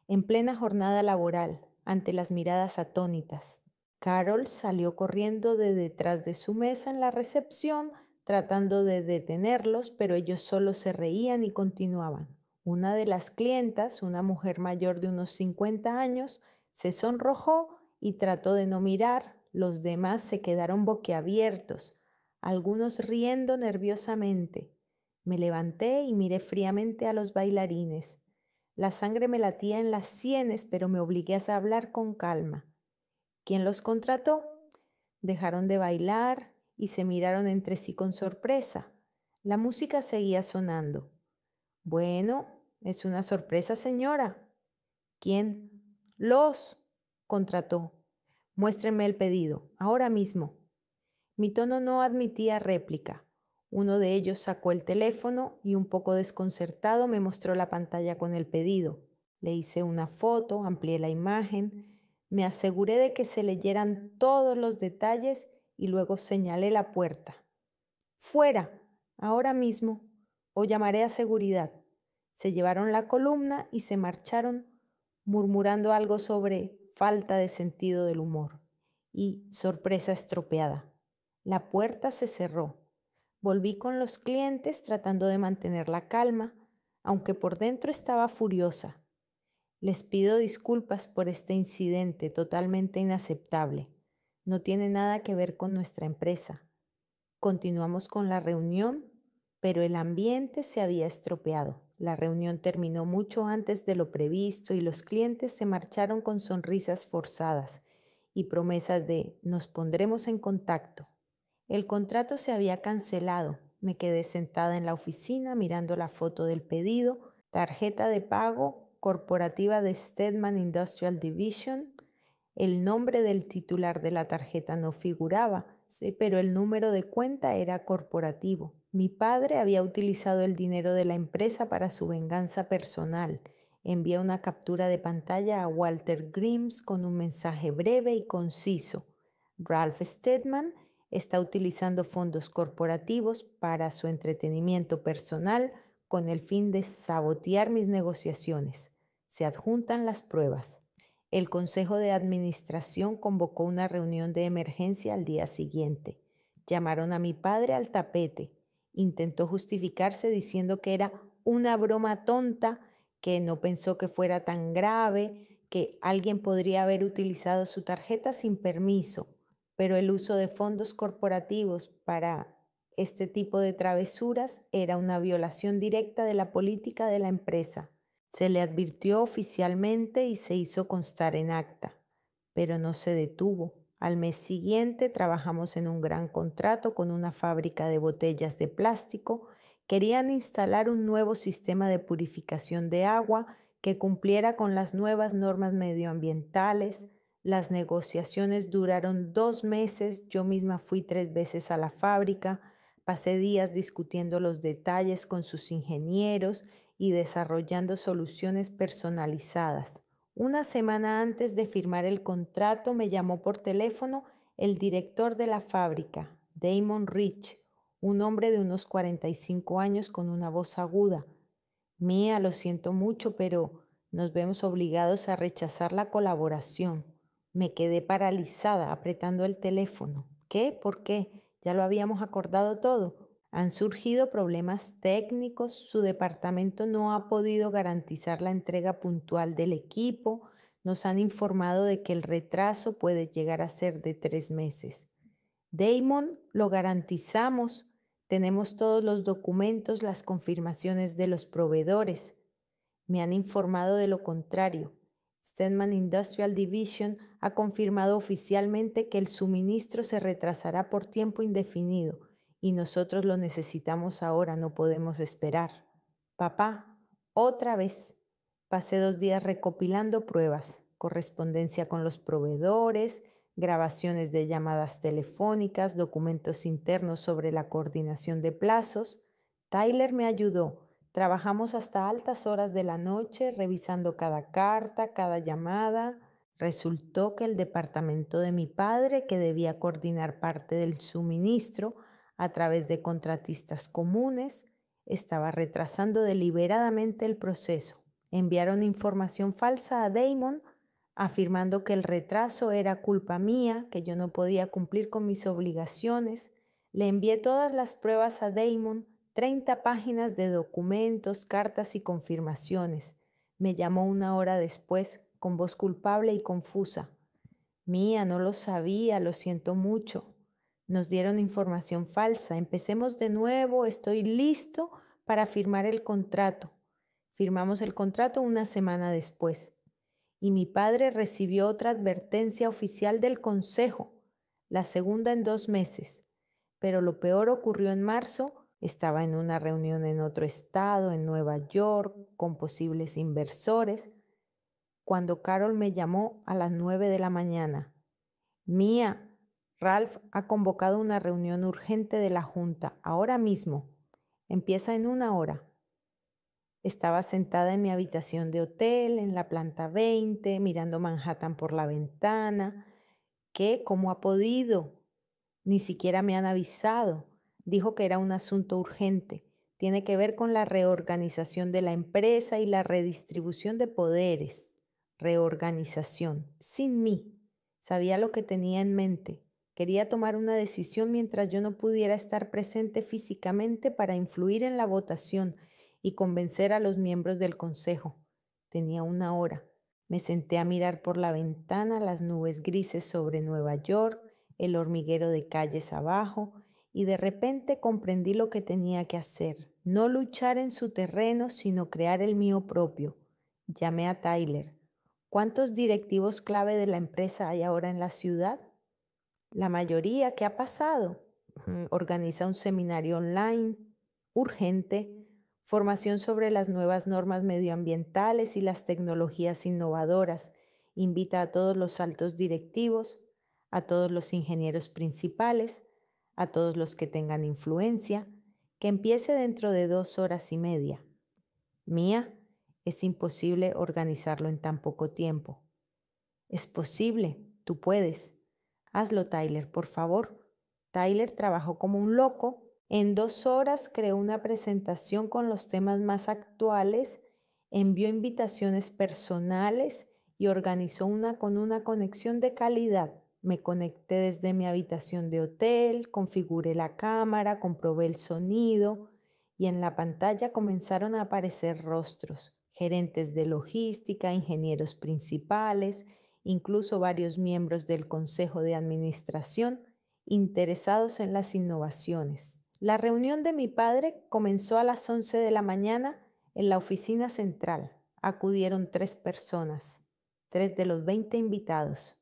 en plena jornada laboral, ante las miradas atónitas. Carol salió corriendo de detrás de su mesa en la recepción, tratando de detenerlos, pero ellos solo se reían y continuaban. Una de las clientas, una mujer mayor de unos 50 años, se sonrojó y trató de no mirar. Los demás se quedaron boquiabiertos, algunos riendo nerviosamente. Me levanté y miré fríamente a los bailarines. La sangre me latía en las sienes, pero me obligué a hablar con calma. ¿Quién los contrató? Dejaron de bailar y se miraron entre sí con sorpresa. La música seguía sonando. Bueno, es una sorpresa, señora. ¿Quién? Los contrató. Muéstrenme el pedido, ahora mismo. Mi tono no admitía réplica. Uno de ellos sacó el teléfono y un poco desconcertado me mostró la pantalla con el pedido. Le hice una foto, amplié la imagen, me aseguré de que se leyeran todos los detalles y luego señalé la puerta. Fuera, ahora mismo, o llamaré a seguridad. Se llevaron la columna y se marcharon murmurando algo sobre falta de sentido del humor y sorpresa estropeada. La puerta se cerró. Volví con los clientes tratando de mantener la calma, aunque por dentro estaba furiosa. Les pido disculpas por este incidente totalmente inaceptable. No tiene nada que ver con nuestra empresa. Continuamos con la reunión, pero el ambiente se había estropeado. La reunión terminó mucho antes de lo previsto y los clientes se marcharon con sonrisas forzadas y promesas de nos pondremos en contacto. El contrato se había cancelado. Me quedé sentada en la oficina mirando la foto del pedido, tarjeta de pago corporativa de Stedman Industrial Division. El nombre del titular de la tarjeta no figuraba, sí, pero el número de cuenta era corporativo. Mi padre había utilizado el dinero de la empresa para su venganza personal. Envié una captura de pantalla a Walter Grimes con un mensaje breve y conciso. Ralph Steadman está utilizando fondos corporativos para su entretenimiento personal con el fin de sabotear mis negociaciones. Se adjuntan las pruebas. El Consejo de Administración convocó una reunión de emergencia al día siguiente. Llamaron a mi padre al tapete. Intentó justificarse diciendo que era una broma tonta, que no pensó que fuera tan grave, que alguien podría haber utilizado su tarjeta sin permiso, pero el uso de fondos corporativos para este tipo de travesuras era una violación directa de la política de la empresa. Se le advirtió oficialmente y se hizo constar en acta, pero no se detuvo. Al mes siguiente trabajamos en un gran contrato con una fábrica de botellas de plástico. Querían instalar un nuevo sistema de purificación de agua que cumpliera con las nuevas normas medioambientales. Las negociaciones duraron 2 meses. Yo misma fui 3 veces a la fábrica. Pasé días discutiendo los detalles con sus ingenieros y desarrollando soluciones personalizadas. Una semana antes de firmar el contrato me llamó por teléfono el director de la fábrica, Damon Rich, un hombre de unos 45 años con una voz aguda. Mía, lo siento mucho, pero nos vemos obligados a rechazar la colaboración. Me quedé paralizada apretando el teléfono. ¿Qué? ¿Por qué? Ya lo habíamos acordado todo. Han surgido problemas técnicos, su departamento no ha podido garantizar la entrega puntual del equipo, nos han informado de que el retraso puede llegar a ser de 3 meses. Damon, lo garantizamos, tenemos todos los documentos, las confirmaciones de los proveedores. Me han informado de lo contrario. Stedman Industrial Division ha confirmado oficialmente que el suministro se retrasará por tiempo indefinido y nosotros lo necesitamos ahora, no podemos esperar. Papá, otra vez. Pasé 2 días recopilando pruebas, correspondencia con los proveedores, grabaciones de llamadas telefónicas, documentos internos sobre la coordinación de plazos. Tyler me ayudó. Trabajamos hasta altas horas de la noche, revisando cada carta, cada llamada. Resultó que el departamento de mi padre, que debía coordinar parte del suministro a través de contratistas comunes, estaba retrasando deliberadamente el proceso. Enviaron información falsa a Damon, afirmando que el retraso era culpa mía, que yo no podía cumplir con mis obligaciones. Le envié todas las pruebas a Damon, 30 páginas de documentos, cartas y confirmaciones. Me llamó 1 hora después, con voz culpable y confusa. Mía, no lo sabía, lo siento mucho. Nos dieron información falsa. Empecemos de nuevo, estoy listo para firmar el contrato. Firmamos el contrato una semana después. Y mi padre recibió otra advertencia oficial del consejo, la segunda en 2 meses. Pero lo peor ocurrió en marzo. Estaba en una reunión en otro estado, en Nueva York, con posibles inversores, cuando Carol me llamó a las 9 de la mañana. Mía, Ralph ha convocado una reunión urgente de la junta, ahora mismo. Empieza en 1 hora. Estaba sentada en mi habitación de hotel, en la planta 20, mirando Manhattan por la ventana. ¿Qué? ¿Cómo ha podido? Ni siquiera me han avisado. Dijo que era un asunto urgente. Tiene que ver con la reorganización de la empresa y la redistribución de poderes. Reorganización. Sin mí. Sabía lo que tenía en mente. Quería tomar una decisión mientras yo no pudiera estar presente físicamente para influir en la votación y convencer a los miembros del consejo. Tenía 1 hora. Me senté a mirar por la ventana las nubes grises sobre Nueva York, el hormiguero de calles abajo, y de repente comprendí lo que tenía que hacer. No luchar en su terreno, sino crear el mío propio. Llamé a Tyler. ¿Cuántos directivos clave de la empresa hay ahora en la ciudad? La mayoría. ¿Qué ha pasado? Organiza un seminario online urgente, formación sobre las nuevas normas medioambientales y las tecnologías innovadoras. Invita a todos los altos directivos, a todos los ingenieros principales, a todos los que tengan influencia, que empiece dentro de 2 horas y media. Mía, es imposible organizarlo en tan poco tiempo. Es posible, tú puedes. Hazlo, Tyler, por favor. Tyler trabajó como un loco. En 2 horas creó una presentación con los temas más actuales, envió invitaciones personales y organizó una con una conexión de calidad. Me conecté desde mi habitación de hotel, configuré la cámara, comprobé el sonido y en la pantalla comenzaron a aparecer rostros, gerentes de logística, ingenieros principales, incluso varios miembros del consejo de administración interesados en las innovaciones. La reunión de mi padre comenzó a las 11 de la mañana en la oficina central. Acudieron 3 personas, 3 de los 20 invitados.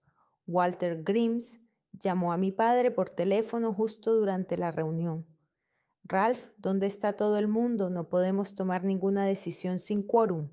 Walter Grimes llamó a mi padre por teléfono justo durante la reunión. Ralph, ¿dónde está todo el mundo? No podemos tomar ninguna decisión sin quórum.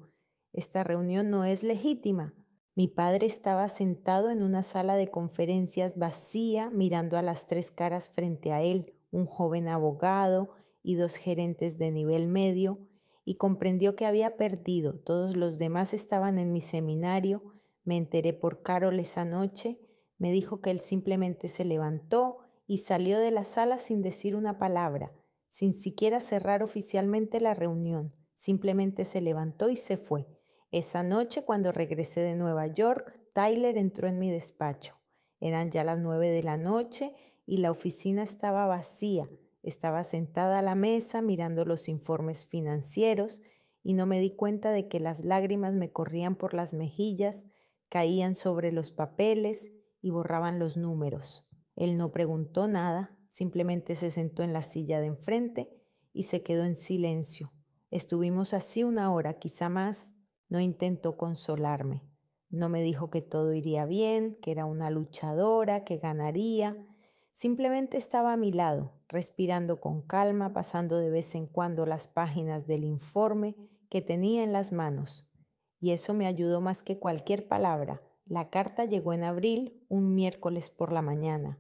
Esta reunión no es legítima. Mi padre estaba sentado en una sala de conferencias vacía, mirando a las 3 caras frente a él, un joven abogado y 2 gerentes de nivel medio, y comprendió que había perdido. Todos los demás estaban en mi seminario. Me enteré por Carol esa noche. Me dijo que él simplemente se levantó y salió de la sala sin decir una palabra, sin siquiera cerrar oficialmente la reunión. Simplemente se levantó y se fue. Esa noche, cuando regresé de Nueva York, Tyler entró en mi despacho. Eran ya las 9 de la noche y la oficina estaba vacía. Estaba sentada a la mesa mirando los informes financieros y no me di cuenta de que las lágrimas me corrían por las mejillas, caían sobre los papeles y borraban los números. Él no preguntó nada, simplemente se sentó en la silla de enfrente y se quedó en silencio. Estuvimos así 1 hora, quizá más. No intentó consolarme. No me dijo que todo iría bien, que era una luchadora, que ganaría. Simplemente estaba a mi lado, respirando con calma, pasando de vez en cuando las páginas del informe que tenía en las manos. Y eso me ayudó más que cualquier palabra. La carta llegó en abril, un miércoles por la mañana.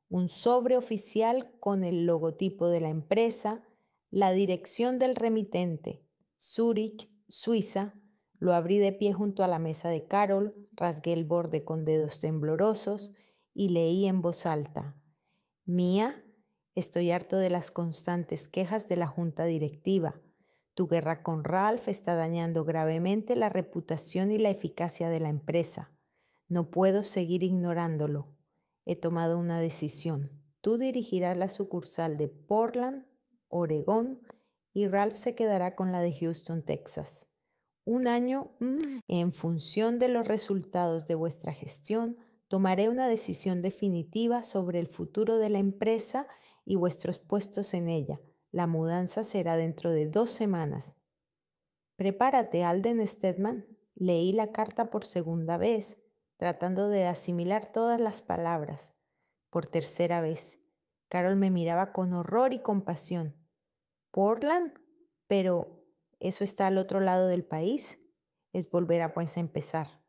Un sobre oficial con el logotipo de la empresa, la dirección del remitente, Zúrich, Suiza. Lo abrí de pie junto a la mesa de Carol, rasgué el borde con dedos temblorosos y leí en voz alta: Mía, estoy harto de las constantes quejas de la junta directiva. Tu guerra con Ralph está dañando gravemente la reputación y la eficacia de la empresa. No puedo seguir ignorándolo. He tomado una decisión. Tú dirigirás la sucursal de Portland, Oregón, y Ralph se quedará con la de Houston, Texas. Un año, en función de los resultados de vuestra gestión, Tomaré una decisión definitiva sobre el futuro de la empresa y vuestros puestos en ella. La mudanza será dentro de 2 semanas. Prepárate, Alden Stedman. Leí la carta por segunda vez, tratando de asimilar todas las palabras. Por tercera vez, Carol me miraba con horror y compasión. ¿Portland? Pero eso está al otro lado del país. Es volver a pues a empezar.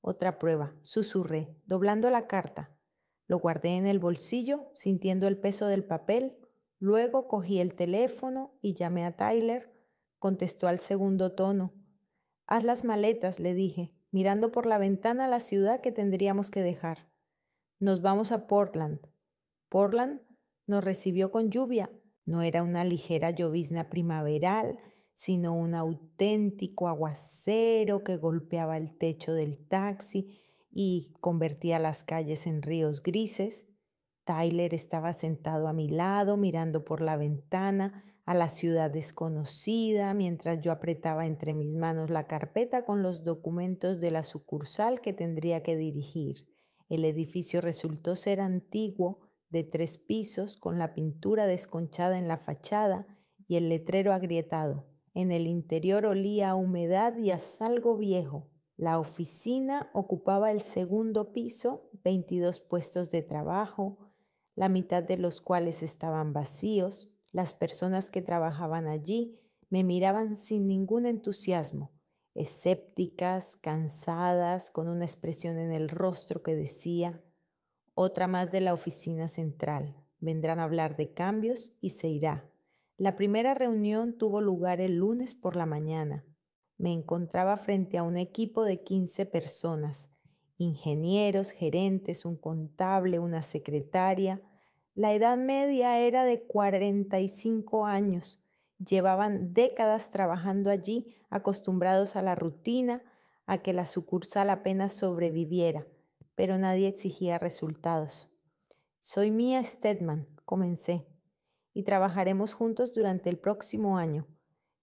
Otra prueba, susurré, doblando la carta. Lo guardé en el bolsillo, sintiendo el peso del papel. Luego cogí el teléfono y llamé a Tyler. Contestó al segundo tono. Haz las maletas, le dije, mirando por la ventana la ciudad que tendríamos que dejar. Nos vamos a Portland. Portland nos recibió con lluvia. No era una ligera llovizna primaveral, sino un auténtico aguacero que golpeaba el techo del taxi y convertía las calles en ríos grises. Tyler estaba sentado a mi lado, mirando por la ventana a la ciudad desconocida, mientras yo apretaba entre mis manos la carpeta con los documentos de la sucursal que tendría que dirigir. El edificio resultó ser antiguo, de 3 pisos, con la pintura desconchada en la fachada y el letrero agrietado. En el interior olía a humedad y a algo viejo. La oficina ocupaba el segundo piso, 22 puestos de trabajo, la mitad de los cuales estaban vacíos. Las personas que trabajaban allí me miraban sin ningún entusiasmo, escépticas, cansadas, con una expresión en el rostro que decía: otra más de la oficina central. Vendrán a hablar de cambios y se irá. La primera reunión tuvo lugar el lunes por la mañana. Me encontraba frente a un equipo de 15 personas, ingenieros, gerentes, un contable, una secretaria. La edad media era de 45 años. Llevaban décadas trabajando allí, acostumbrados a la rutina, a que la sucursal apenas sobreviviera, pero nadie exigía resultados. Soy Mia Stedman, comencé, y trabajaremos juntos durante el próximo año.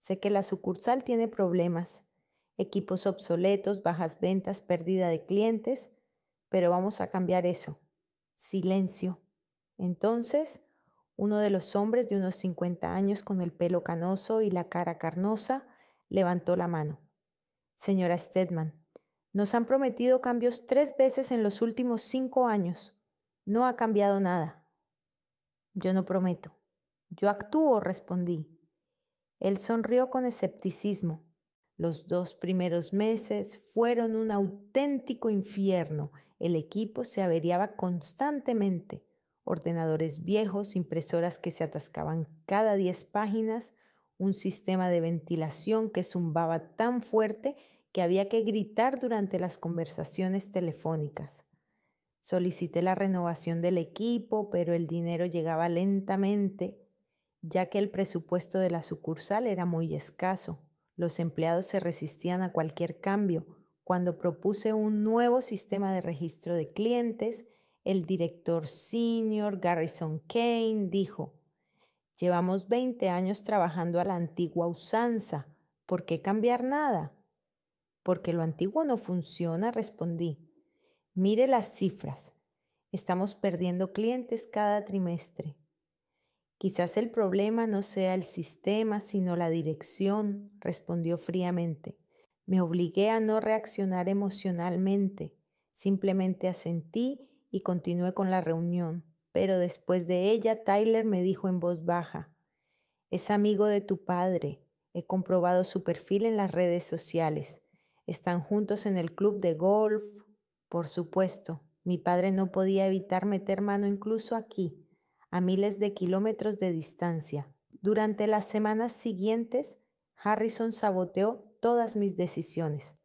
Sé que la sucursal tiene problemas, equipos obsoletos, bajas ventas, pérdida de clientes, pero vamos a cambiar eso. Silencio. Entonces, uno de los hombres de unos 50 años con el pelo canoso y la cara carnosa levantó la mano. Señora Stedman, nos han prometido cambios 3 veces en los últimos 5 años. No ha cambiado nada. Yo no prometo. Yo actúo, respondí. Él sonrió con escepticismo. Los 2 primeros meses fueron un auténtico infierno. El equipo se averiaba constantemente. Ordenadores viejos, impresoras que se atascaban cada 10 páginas, un sistema de ventilación que zumbaba tan fuerte que había que gritar durante las conversaciones telefónicas. Solicité la renovación del equipo, pero el dinero llegaba lentamente, ya que el presupuesto de la sucursal era muy escaso. Los empleados se resistían a cualquier cambio. Cuando propuse un nuevo sistema de registro de clientes, el director senior, Garrison Kane, dijo: llevamos 20 años trabajando a la antigua usanza. ¿Por qué cambiar nada? Porque lo antiguo no funciona, respondí. Mire las cifras. Estamos perdiendo clientes cada trimestre. Quizás el problema no sea el sistema, sino la dirección, respondió fríamente. Me obligué a no reaccionar emocionalmente. Simplemente asentí y continué con la reunión. Pero después de ella, Tyler me dijo en voz baja: es amigo de tu padre. He comprobado su perfil en las redes sociales. Están juntos en el club de golf. Por supuesto, mi padre no podía evitar meter mano incluso aquí, a miles de kilómetros de distancia. Durante las semanas siguientes, Harrison saboteó todas mis decisiones.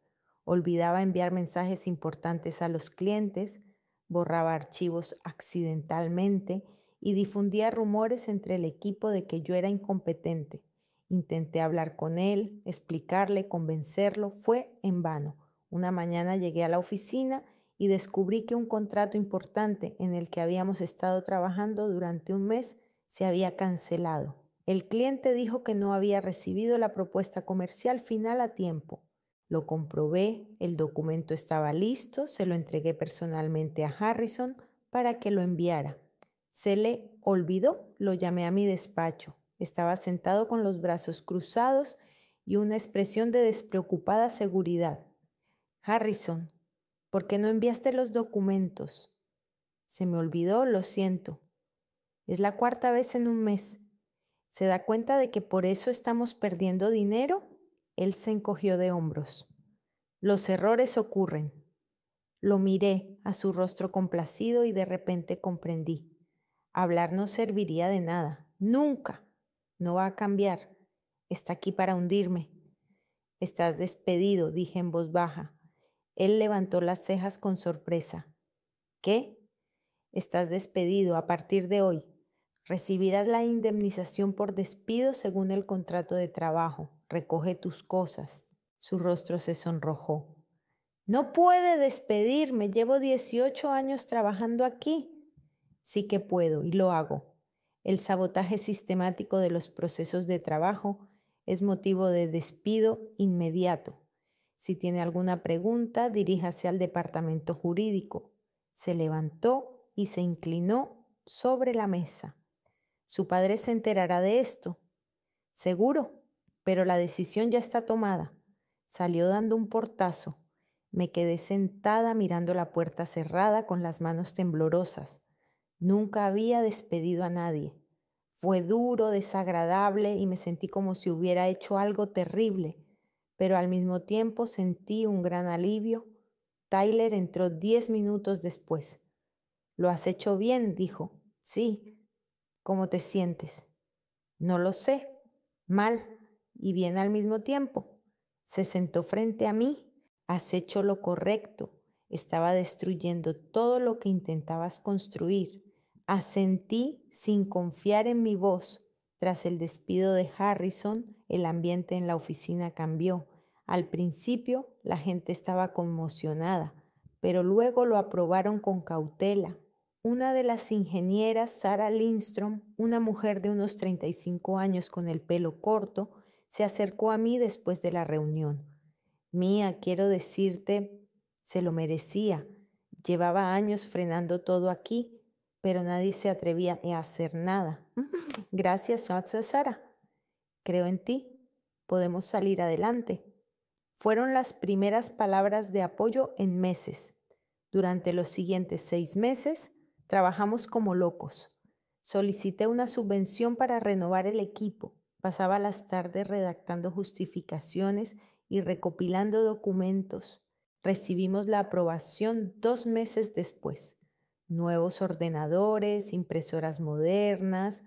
Olvidaba enviar mensajes importantes a los clientes, borraba archivos accidentalmente y difundía rumores entre el equipo de que yo era incompetente. Intenté hablar con él, explicarle, convencerlo. Fue en vano. Una mañana llegué a la oficina y descubrí que un contrato importante en el que habíamos estado trabajando durante un mes se había cancelado. El cliente dijo que no había recibido la propuesta comercial final a tiempo. Lo comprobé, el documento estaba listo, se lo entregué personalmente a Harrison para que lo enviara. Se le olvidó, lo llamé a mi despacho. Estaba sentado con los brazos cruzados y una expresión de despreocupada seguridad. Harrison, ¿por qué no enviaste los documentos? Se me olvidó, lo siento. Es la cuarta vez en un mes. ¿Se da cuenta de que por eso estamos perdiendo dinero? Él se encogió de hombros. Los errores ocurren. Lo miré a su rostro complacido y de repente comprendí. Hablar no serviría de nada. Nunca. No va a cambiar. Está aquí para hundirme. Estás despedido, dije en voz baja. Él levantó las cejas con sorpresa. ¿Qué? Estás despedido a partir de hoy. Recibirás la indemnización por despido según el contrato de trabajo. Recoge tus cosas. Su rostro se sonrojó. No puede despedirme. Llevo 18 años trabajando aquí. Sí que puedo y lo hago. El sabotaje sistemático de los procesos de trabajo es motivo de despido inmediato. Si tiene alguna pregunta, diríjase al departamento jurídico. Se levantó y se inclinó sobre la mesa. Su padre se enterará de esto. Seguro, pero la decisión ya está tomada. Salió dando un portazo. Me quedé sentada mirando la puerta cerrada con las manos temblorosas. Nunca había despedido a nadie. Fue duro, desagradable y me sentí como si hubiera hecho algo terrible, pero al mismo tiempo sentí un gran alivio. Tyler entró 10 minutos después. «¿Lo has hecho bien?», dijo. «Sí». «¿Cómo te sientes?» «No lo sé. Mal y bien al mismo tiempo». Se sentó frente a mí. «Has hecho lo correcto. Estaba destruyendo todo lo que intentabas construir». Asentí sin confiar en mi voz. Tras el despido de Harrison, el ambiente en la oficina cambió. Al principio, la gente estaba conmocionada, pero luego lo aprobaron con cautela. Una de las ingenieras, Sarah Lindstrom, una mujer de unos 35 años con el pelo corto, se acercó a mí después de la reunión. «Mía, quiero decirte, se lo merecía. Llevaba años frenando todo aquí, pero nadie se atrevía a hacer nada. Gracias, Sara. Creo en ti. Podemos salir adelante». Fueron las primeras palabras de apoyo en meses. Durante los siguientes 6 meses, trabajamos como locos. Solicité una subvención para renovar el equipo. Pasaba las tardes redactando justificaciones y recopilando documentos. Recibimos la aprobación 2 meses después. Nuevos ordenadores, impresoras modernas,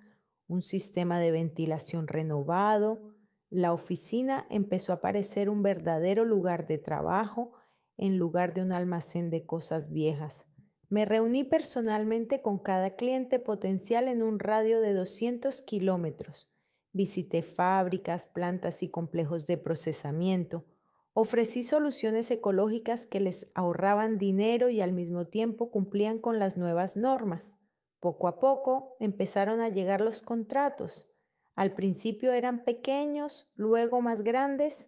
un sistema de ventilación renovado. La oficina empezó a parecer un verdadero lugar de trabajo en lugar de un almacén de cosas viejas. Me reuní personalmente con cada cliente potencial en un radio de 200 kilómetros. Visité fábricas, plantas y complejos de procesamiento. Ofrecí soluciones ecológicas que les ahorraban dinero y al mismo tiempo cumplían con las nuevas normas. Poco a poco empezaron a llegar los contratos. Al principio eran pequeños, luego más grandes.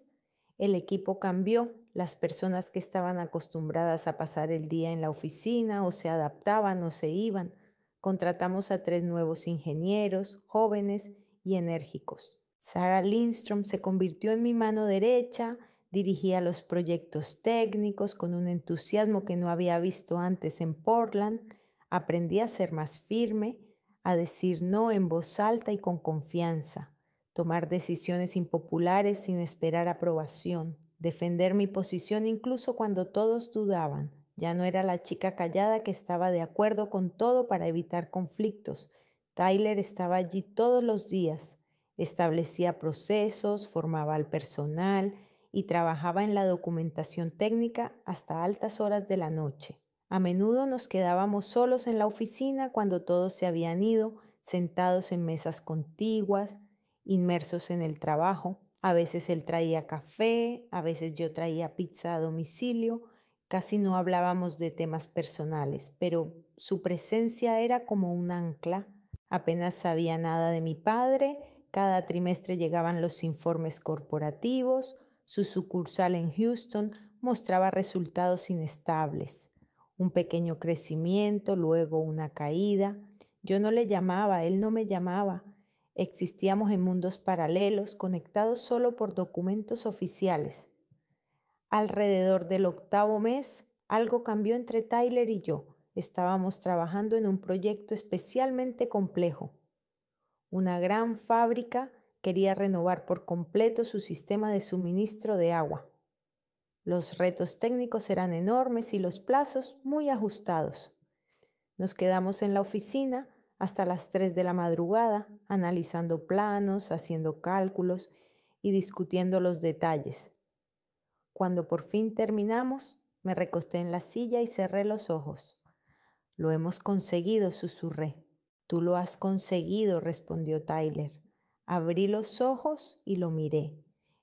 El equipo cambió. Las personas que estaban acostumbradas a pasar el día en la oficina o se adaptaban o se iban. Contratamos a 3 nuevos ingenieros, jóvenes y enérgicos. Sarah Lindstrom se convirtió en mi mano derecha, dirigía los proyectos técnicos con un entusiasmo que no había visto antes en Portland. Aprendí a ser más firme, a decir no en voz alta y con confianza, tomar decisiones impopulares sin esperar aprobación, defender mi posición incluso cuando todos dudaban. Ya no era la chica callada que estaba de acuerdo con todo para evitar conflictos. Tyler estaba allí todos los días, establecía procesos, formaba al personal y trabajaba en la documentación técnica hasta altas horas de la noche. A menudo nos quedábamos solos en la oficina cuando todos se habían ido, sentados en mesas contiguas, inmersos en el trabajo. A veces él traía café, a veces yo traía pizza a domicilio. Casi no hablábamos de temas personales, pero su presencia era como un ancla. Apenas sabía nada de mi padre. Cada trimestre llegaban los informes corporativos. su sucursal en Houston mostraba resultados inestables. Un pequeño crecimiento, luego una caída. Yo no le llamaba, él no me llamaba. Existíamos en mundos paralelos, conectados solo por documentos oficiales. Alrededor del 8º mes, algo cambió entre Tyler y yo. Estábamos trabajando en un proyecto especialmente complejo. Una gran fábrica quería renovar por completo su sistema de suministro de agua. Los retos técnicos eran enormes y los plazos muy ajustados. Nos quedamos en la oficina hasta las 3 de la madrugada, analizando planos, haciendo cálculos y discutiendo los detalles. Cuando por fin terminamos, me recosté en la silla y cerré los ojos. «Lo hemos conseguido», susurré. «Tú lo has conseguido», respondió Tyler. Abrí los ojos y lo miré.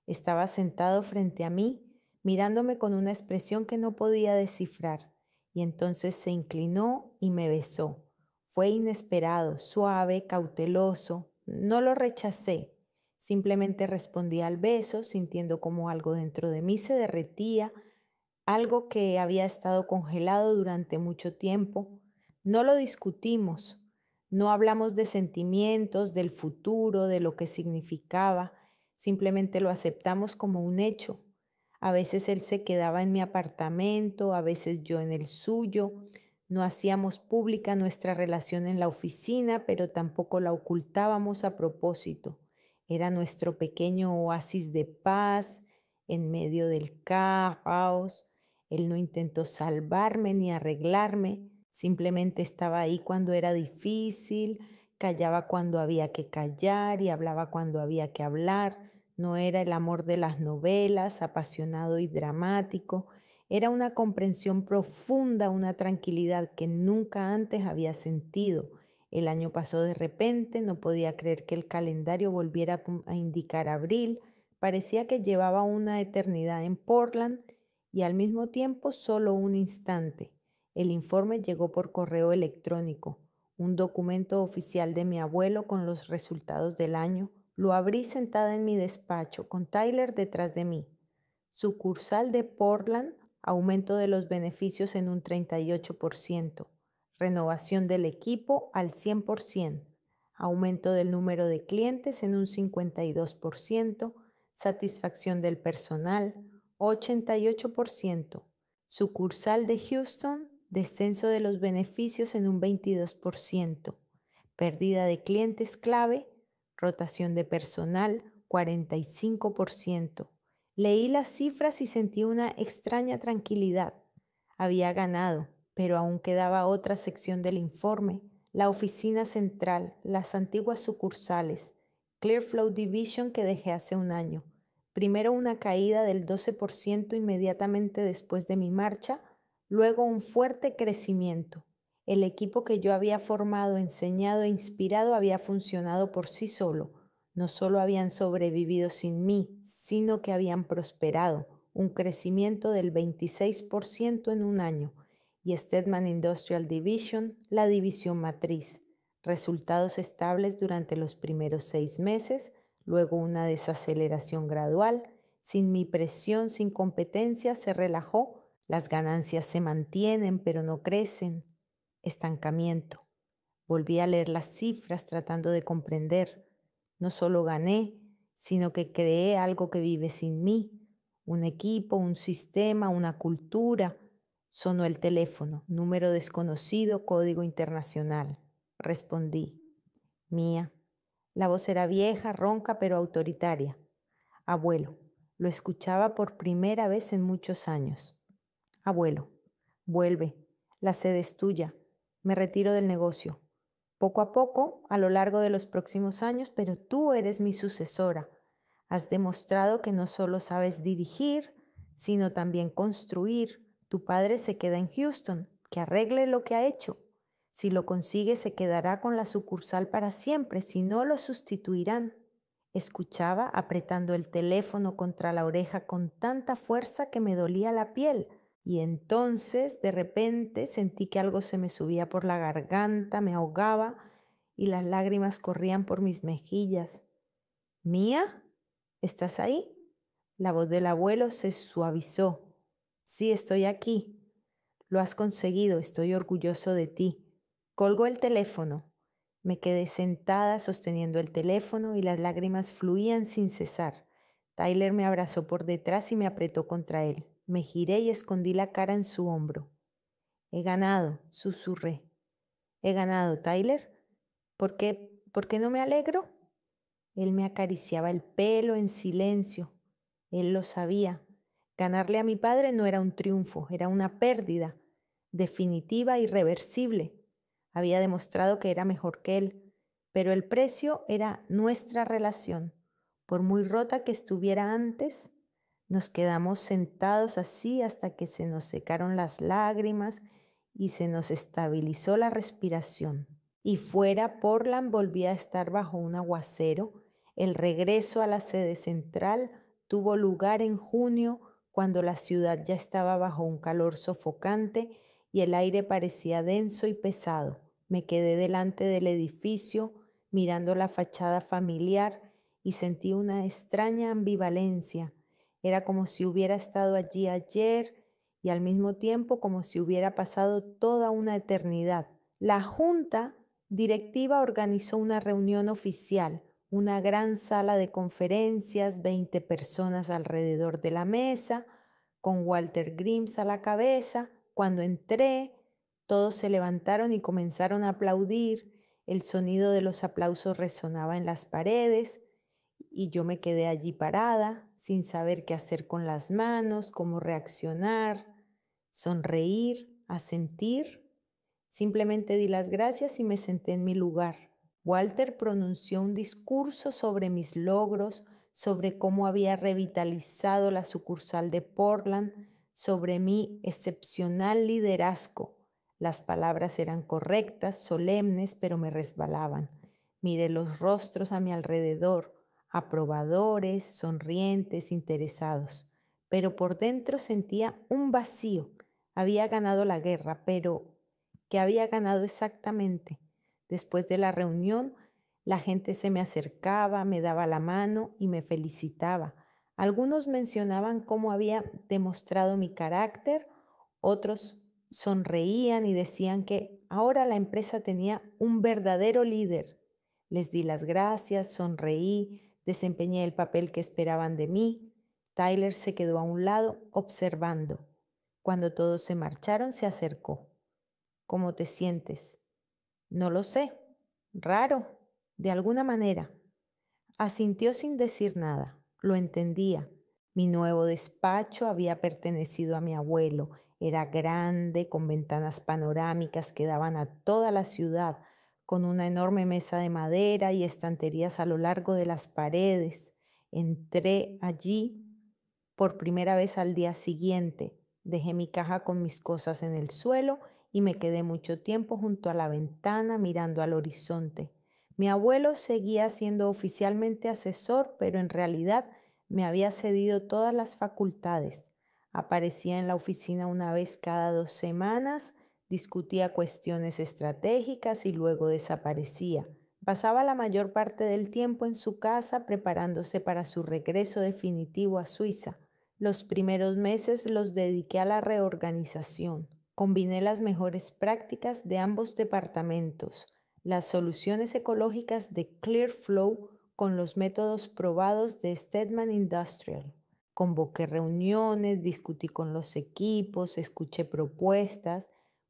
Estaba sentado frente a mí, mirándome con una expresión que no podía descifrar, y entonces se inclinó y me besó. Fue inesperado, suave, cauteloso. No lo rechacé. Simplemente respondí al beso, sintiendo como algo dentro de mí se derretía, algo que había estado congelado durante mucho tiempo. No lo discutimos, no hablamos de sentimientos, del futuro, de lo que significaba, simplemente lo aceptamos como un hecho. A veces él se quedaba en mi apartamento, a veces yo en el suyo. No hacíamos pública nuestra relación en la oficina, pero tampoco la ocultábamos a propósito. Era nuestro pequeño oasis de paz en medio del caos. Él no intentó salvarme ni arreglarme, simplemente estaba ahí cuando era difícil, callaba cuando había que callar y hablaba cuando había que hablar. No era el amor de las novelas, apasionado y dramático. Era una comprensión profunda, una tranquilidad que nunca antes había sentido. El año pasó de repente, no podía creer que el calendario volviera a indicar abril. Parecía que llevaba una eternidad en Portland y al mismo tiempo solo un instante. El informe llegó por correo electrónico, un documento oficial de mi abuelo con los resultados del año. Lo abrí sentada en mi despacho, con Tyler detrás de mí. Sucursal de Portland, aumento de los beneficios en un 38%, renovación del equipo al 100%, aumento del número de clientes en un 52%, satisfacción del personal, 88%, sucursal de Houston, descenso de los beneficios en un 22%, pérdida de clientes clave, rotación de personal, 45%. Leí las cifras y sentí una extraña tranquilidad. Había ganado, pero aún quedaba otra sección del informe, la oficina central, las antiguas sucursales, Clearflow Division que dejé hace un año. Primero una caída del 12% inmediatamente después de mi marcha, luego un fuerte crecimiento. El equipo que yo había formado, enseñado e inspirado había funcionado por sí solo. No solo habían sobrevivido sin mí, sino que habían prosperado, un crecimiento del 26% en un año, y Stedman Industrial Division, la división matriz. Resultados estables durante los primeros 6 meses, luego una desaceleración gradual. Sin mi presión, sin competencia, se relajó. Las ganancias se mantienen, pero no crecen. Estancamiento. Volví a leer las cifras tratando de comprender. No solo gané, sino que creé algo que vive sin mí. Un equipo, un sistema, una cultura. Sonó el teléfono, número desconocido, código internacional. Respondí. Mía. La voz era vieja, ronca, pero autoritaria. Abuelo. Lo escuchaba por primera vez en muchos años. Abuelo. Vuelve. La sede es tuya. Me retiro del negocio. Poco a poco, a lo largo de los próximos años, pero tú eres mi sucesora. Has demostrado que no solo sabes dirigir, sino también construir. Tu padre se queda en Houston, que arregle lo que ha hecho. Si lo consigue, se quedará con la sucursal para siempre, si no lo sustituirán. Escuchaba apretando el teléfono contra la oreja con tanta fuerza que me dolía la piel. Y entonces, de repente, sentí que algo se me subía por la garganta, me ahogaba y las lágrimas corrían por mis mejillas. «¿Mía? ¿Estás ahí?» La voz del abuelo se suavizó. Sí, estoy aquí. Lo has conseguido, estoy orgulloso de ti. Colgó el teléfono. Me quedé sentada sosteniendo el teléfono y las lágrimas fluían sin cesar. Tyler me abrazó por detrás y me apretó contra él. Me giré y escondí la cara en su hombro. He ganado, susurré. He ganado, Tyler. ¿Por qué no me alegro? Él me acariciaba el pelo en silencio. Él lo sabía. Ganarle a mi padre no era un triunfo, era una pérdida, definitiva, irreversible. Había demostrado que era mejor que él, pero el precio era nuestra relación. Por muy rota que estuviera antes, nos quedamos sentados así hasta que se nos secaron las lágrimas y se nos estabilizó la respiración. Y fuera, Portland volvía a estar bajo un aguacero. El regreso a la sede central tuvo lugar en junio, cuando la ciudad ya estaba bajo un calor sofocante y el aire parecía denso y pesado. Me quedé delante del edificio, mirando la fachada familiar, y sentí una extraña ambivalencia. Era como si hubiera estado allí ayer y al mismo tiempo como si hubiera pasado toda una eternidad. La junta directiva organizó una reunión oficial, una gran sala de conferencias, 20 personas alrededor de la mesa, con Walter Grimes a la cabeza. Cuando entré, todos se levantaron y comenzaron a aplaudir. El sonido de los aplausos resonaba en las paredes y yo me quedé allí parada, sin saber qué hacer con las manos, cómo reaccionar, sonreír, asentir. Simplemente di las gracias y me senté en mi lugar. Walter pronunció un discurso sobre mis logros, sobre cómo había revitalizado la sucursal de Portland, sobre mi excepcional liderazgo. Las palabras eran correctas, solemnes, pero me resbalaban. Miré los rostros a mi alrededor, aprobadores, sonrientes, interesados. Pero por dentro sentía un vacío. Había ganado la guerra, pero ¿qué había ganado exactamente? Después de la reunión, la gente se me acercaba, me daba la mano y me felicitaba. Algunos mencionaban cómo había demostrado mi carácter, otros sonreían y decían que ahora la empresa tenía un verdadero líder. Les di las gracias, sonreí, desempeñé el papel que esperaban de mí. Tyler se quedó a un lado observando. Cuando todos se marcharon, se acercó. ¿Cómo te sientes? No lo sé. Raro, de alguna manera. Asintió sin decir nada. Lo entendía. Mi nuevo despacho había pertenecido a mi abuelo. Era grande, con ventanas panorámicas que daban a toda la ciudad, con una enorme mesa de madera y estanterías a lo largo de las paredes. Entré allí por primera vez al día siguiente. Dejé mi caja con mis cosas en el suelo y me quedé mucho tiempo junto a la ventana mirando al horizonte. Mi abuelo seguía siendo oficialmente asesor, pero en realidad me había cedido todas las facultades. Aparecía en la oficina una vez cada 2 semanas, discutía cuestiones estratégicas y luego desaparecía. Pasaba la mayor parte del tiempo en su casa preparándose para su regreso definitivo a Suiza. Los primeros meses los dediqué a la reorganización. Combiné las mejores prácticas de ambos departamentos, las soluciones ecológicas de Clearflow con los métodos probados de Stedman Industrial. Convoqué reuniones, discutí con los equipos, escuché propuestas.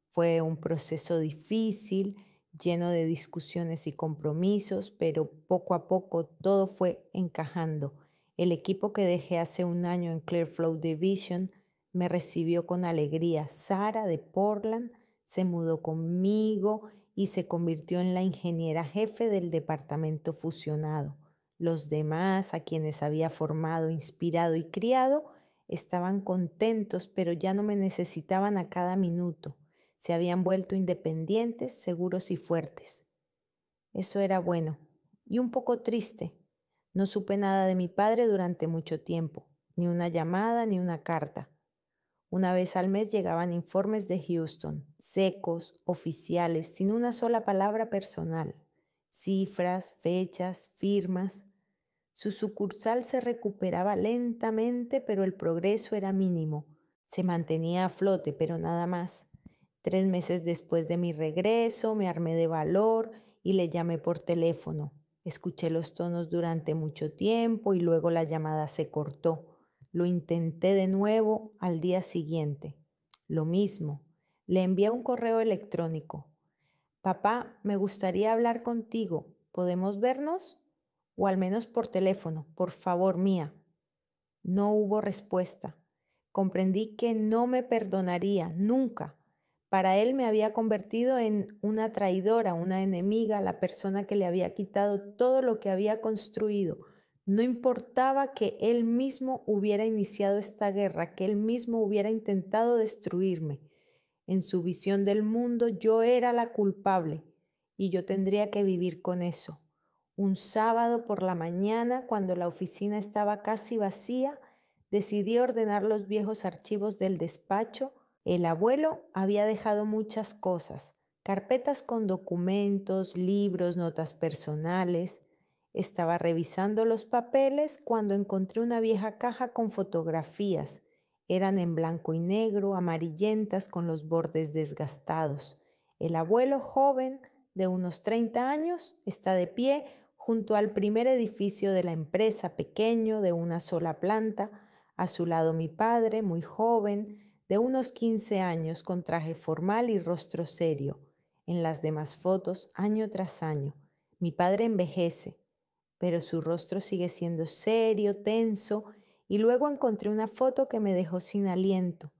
Fue un proceso difícil, lleno de discusiones y compromisos, pero poco a poco todo fue encajando. El equipo que dejé hace un año en Clearflow Division me recibió con alegría. Sara de Portland se mudó conmigo y se convirtió en la ingeniera jefe del departamento fusionado. Los demás, a quienes había formado, inspirado y criado, estaban contentos, pero ya no me necesitaban a cada minuto. Se habían vuelto independientes, seguros y fuertes. Eso era bueno y un poco triste. No supe nada de mi padre durante mucho tiempo, ni una llamada ni una carta. Una vez al mes llegaban informes de Houston, secos, oficiales, sin una sola palabra personal, cifras, fechas, firmas. Su sucursal se recuperaba lentamente, pero el progreso era mínimo. Se mantenía a flote, pero nada más. 3 meses después de mi regreso, me armé de valor y le llamé por teléfono. Escuché los tonos durante mucho tiempo y luego la llamada se cortó. Lo intenté de nuevo al día siguiente. Lo mismo. Le envié un correo electrónico. Papá, me gustaría hablar contigo. ¿Podemos vernos? O al menos por teléfono, por favor, Mía. No hubo respuesta. Comprendí que no me perdonaría nunca. Para él me había convertido en una traidora, una enemiga, la persona que le había quitado todo lo que había construido. No importaba que él mismo hubiera iniciado esta guerra, que él mismo hubiera intentado destruirme. En su visión del mundo yo era la culpable y yo tendría que vivir con eso. Un sábado por la mañana, cuando la oficina estaba casi vacía, decidí ordenar los viejos archivos del despacho. El abuelo había dejado muchas cosas, carpetas con documentos, libros, notas personales. Estaba revisando los papeles cuando encontré una vieja caja con fotografías. Eran en blanco y negro, amarillentas con los bordes desgastados. El abuelo joven, de unos 30 años, está de pie junto al primer edificio de la empresa, pequeño, de una sola planta. A su lado mi padre, muy joven, de unos 15 años, con traje formal y rostro serio. En las demás fotos, año tras año, mi padre envejece, pero su rostro sigue siendo serio, tenso, y luego encontré una foto que me dejó sin aliento.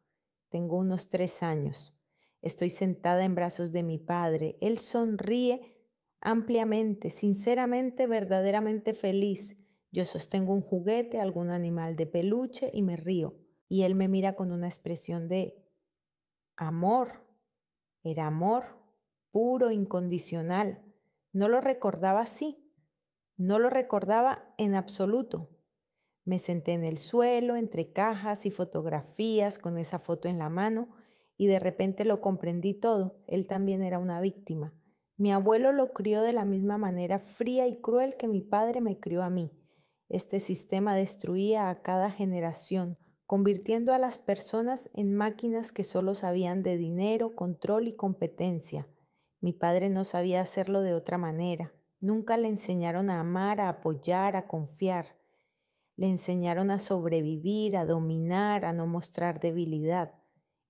Tengo unos 3 años. Estoy sentada en brazos de mi padre. Él sonríe ampliamente, sinceramente, verdaderamente feliz. Yo sostengo un juguete, algún animal de peluche y me río. Y él me mira con una expresión de amor. Era amor puro, incondicional. No lo recordaba así. No lo recordaba en absoluto. Me senté en el suelo, entre cajas y fotografías, con esa foto en la mano, y de repente lo comprendí todo. Él también era una víctima. Mi abuelo lo crió de la misma manera fría y cruel que mi padre me crió a mí. Este sistema destruía a cada generación, convirtiendo a las personas en máquinas que solo sabían de dinero, control y competencia. Mi padre no sabía hacerlo de otra manera. Nunca le enseñaron a amar, a apoyar, a confiar. Le enseñaron a sobrevivir, a dominar, a no mostrar debilidad.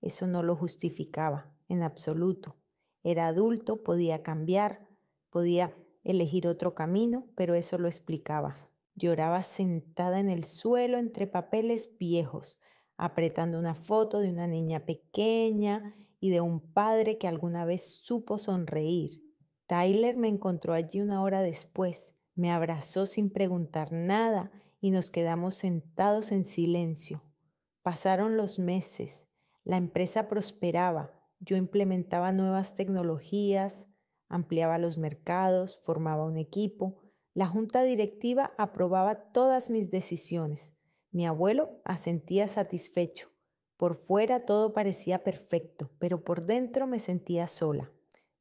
Eso no lo justificaba, en absoluto. Era adulto, podía cambiar, podía elegir otro camino, pero eso lo explicaba. Lloraba sentada en el suelo entre papeles viejos, apretando una foto de una niña pequeña y de un padre que alguna vez supo sonreír. Tyler me encontró allí una hora después, me abrazó sin preguntar nada y nos quedamos sentados en silencio. Pasaron los meses, la empresa prosperaba, yo implementaba nuevas tecnologías, ampliaba los mercados, formaba un equipo. La junta directiva aprobaba todas mis decisiones. Mi abuelo asentía satisfecho. Por fuera todo parecía perfecto, pero por dentro me sentía sola.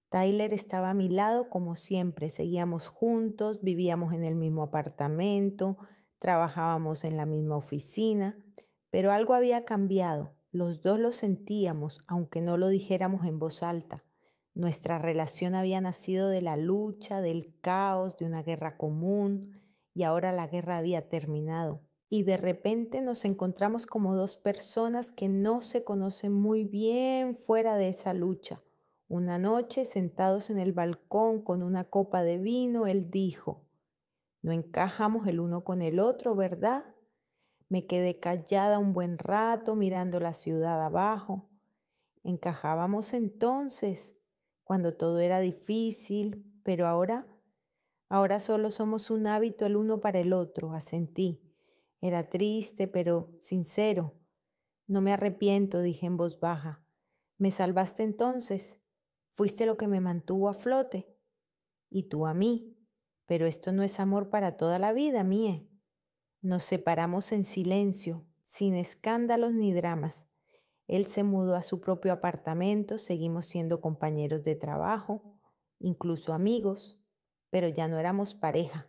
Tyler estaba a mi lado como siempre, seguíamos juntos, vivíamos en el mismo apartamento, trabajábamos en la misma oficina, pero algo había cambiado. Los dos lo sentíamos, aunque no lo dijéramos en voz alta. Nuestra relación había nacido de la lucha, del caos, de una guerra común, y ahora la guerra había terminado. Y de repente nos encontramos como dos personas que no se conocen muy bien fuera de esa lucha. Una noche, sentados en el balcón con una copa de vino, él dijo: "No encajamos el uno con el otro, ¿verdad?". Me quedé callada un buen rato mirando la ciudad abajo. Encajábamos entonces, cuando todo era difícil, pero ahora solo somos un hábito el uno para el otro, asentí. Era triste, pero sincero. No me arrepiento, dije en voz baja. Me salvaste entonces. Fuiste lo que me mantuvo a flote. Y tú a mí. Pero esto no es amor para toda la vida, Mie. Nos separamos en silencio, sin escándalos ni dramas. Él se mudó a su propio apartamento, seguimos siendo compañeros de trabajo, incluso amigos, pero ya no éramos pareja.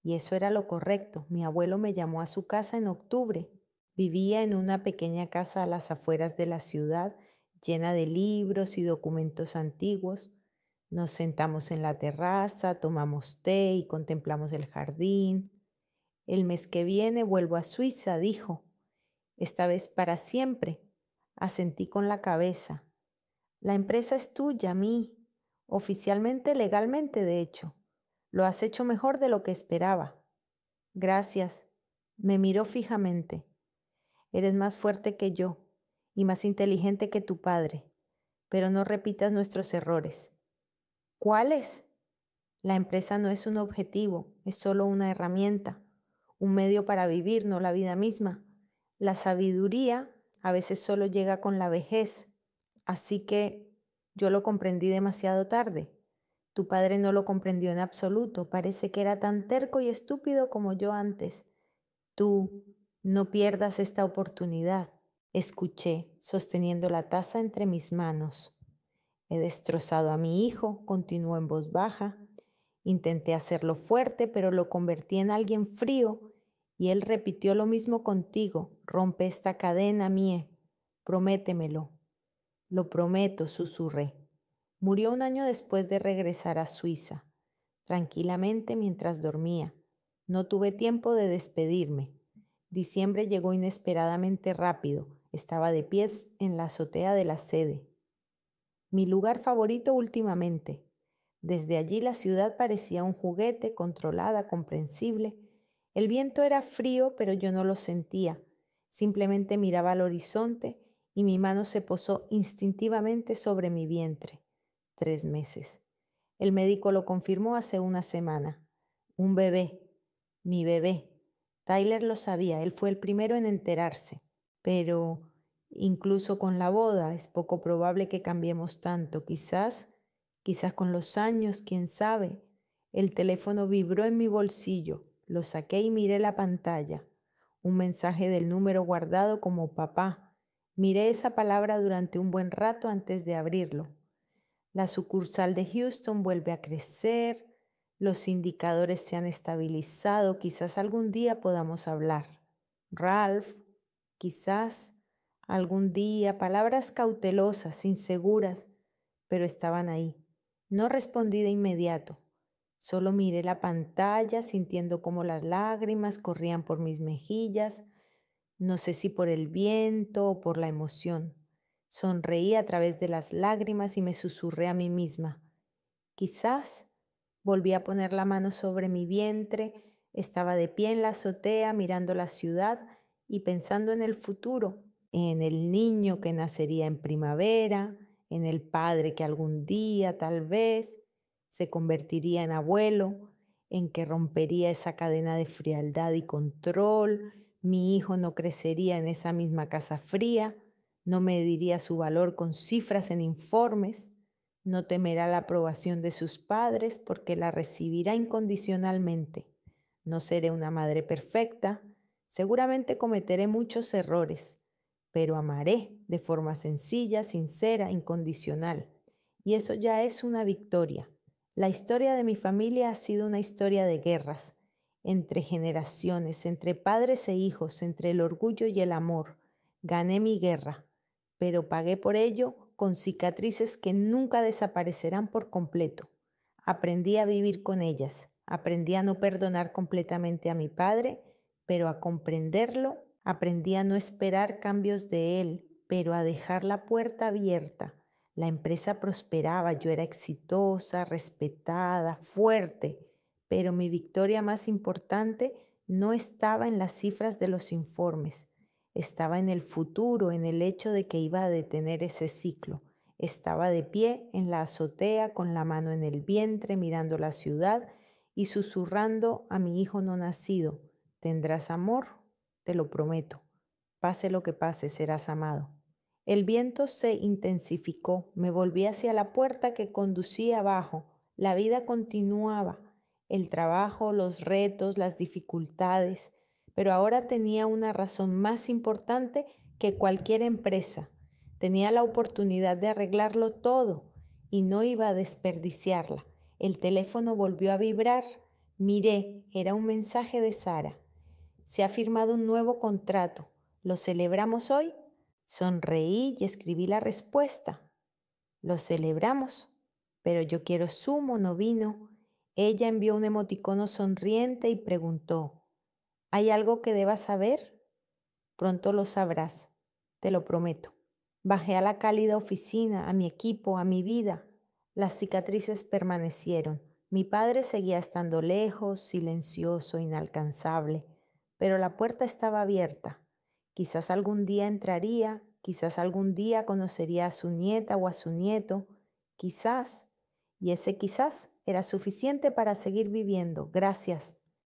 Y eso era lo correcto. Mi abuelo me llamó a su casa en octubre. Vivía en una pequeña casa a las afueras de la ciudad, llena de libros y documentos antiguos. Nos sentamos en la terraza, tomamos té y contemplamos el jardín. El mes que viene vuelvo a Suiza, dijo. Esta vez para siempre. Asentí con la cabeza. La empresa es tuya, mí. Oficialmente, legalmente, de hecho. Lo has hecho mejor de lo que esperaba. Gracias. Me miró fijamente. Eres más fuerte que yo y más inteligente que tu padre, pero no repitas nuestros errores. ¿Cuáles? La empresa no es un objetivo, es solo una herramienta, un medio para vivir, no la vida misma. La sabiduría a veces solo llega con la vejez, así que yo lo comprendí demasiado tarde. Tu padre no lo comprendió en absoluto, parece que era tan terco y estúpido como yo antes. Tú, no pierdas esta oportunidad, escuché, sosteniendo la taza entre mis manos. He destrozado a mi hijo, continuó en voz baja. Intenté hacerlo fuerte, pero lo convertí en alguien frío, y él repitió lo mismo contigo. Rompe esta cadena, Mie. Prométemelo. Lo prometo, susurré. Murió un año después de regresar a Suiza, tranquilamente mientras dormía. No tuve tiempo de despedirme. Diciembre llegó inesperadamente rápido. Estaba de pies en la azotea de la sede. Mi lugar favorito últimamente. Desde allí la ciudad parecía un juguete, controlada, comprensible. El viento era frío, pero yo no lo sentía. Simplemente miraba al horizonte y mi mano se posó instintivamente sobre mi vientre. 3 meses. El médico lo confirmó hace una semana. Un bebé. Mi bebé. Tyler lo sabía, él fue el primero en enterarse. Pero incluso con la boda es poco probable que cambiemos tanto. Quizás con los años, quién sabe. El teléfono vibró en mi bolsillo. Lo saqué y miré la pantalla. Un mensaje del número guardado como papá. Miré esa palabra durante un buen rato antes de abrirlo. La sucursal de Houston vuelve a crecer. Los indicadores se han estabilizado. Quizás algún día podamos hablar. Ralph, quizás algún día. Palabras cautelosas, inseguras, pero estaban ahí. No respondí de inmediato. Solo miré la pantalla, sintiendo cómo las lágrimas corrían por mis mejillas. No sé si por el viento o por la emoción. Sonreí a través de las lágrimas y me susurré a mí misma. Quizás. Volví a poner la mano sobre mi vientre. Estaba de pie en la azotea mirando la ciudad y pensando en el futuro, en el niño que nacería en primavera, en el padre que algún día tal vez se convertiría en abuelo, en que rompería esa cadena de frialdad y control. Mi hijo no crecería en esa misma casa fría, no mediría su valor con cifras en informes, no temerá la aprobación de sus padres porque la recibirá incondicionalmente. No seré una madre perfecta, seguramente cometeré muchos errores, pero amaré de forma sencilla, sincera, incondicional. Y eso ya es una victoria. La historia de mi familia ha sido una historia de guerras, entre generaciones, entre padres e hijos, entre el orgullo y el amor. Gané mi guerra, pero pagué por ello con cicatrices que nunca desaparecerán por completo. Aprendí a vivir con ellas, aprendí a no perdonar completamente a mi padre, pero a comprenderlo, aprendí a no esperar cambios de él, pero a dejar la puerta abierta. La empresa prosperaba, yo era exitosa, respetada, fuerte, pero mi victoria más importante no estaba en las cifras de los informes, estaba en el futuro, en el hecho de que iba a detener ese ciclo. Estaba de pie en la azotea con la mano en el vientre mirando la ciudad y susurrando a mi hijo no nacido: tendrás amor, te lo prometo. Pase lo que pase, serás amado. El viento se intensificó, me volví hacia la puerta que conducía abajo. La vida continuaba, el trabajo, los retos, las dificultades, pero ahora tenía una razón más importante que cualquier empresa. Tenía la oportunidad de arreglarlo todo y no iba a desperdiciarla. El teléfono volvió a vibrar. Miré, era un mensaje de Sara. Se ha firmado un nuevo contrato. ¿Lo celebramos hoy? Sonreí y escribí la respuesta. Lo celebramos, pero yo quiero zumo, no vino. Ella envió un emoticono sonriente y preguntó, ¿hay algo que debas saber? Pronto lo sabrás, te lo prometo. Bajé a la cálida oficina, a mi equipo, a mi vida. Las cicatrices permanecieron. Mi padre seguía estando lejos, silencioso, inalcanzable, pero la puerta estaba abierta. Quizás algún día entraría, quizás algún día conocería a su nieta o a su nieto, quizás, y ese quizás era suficiente para seguir viviendo. Gracias,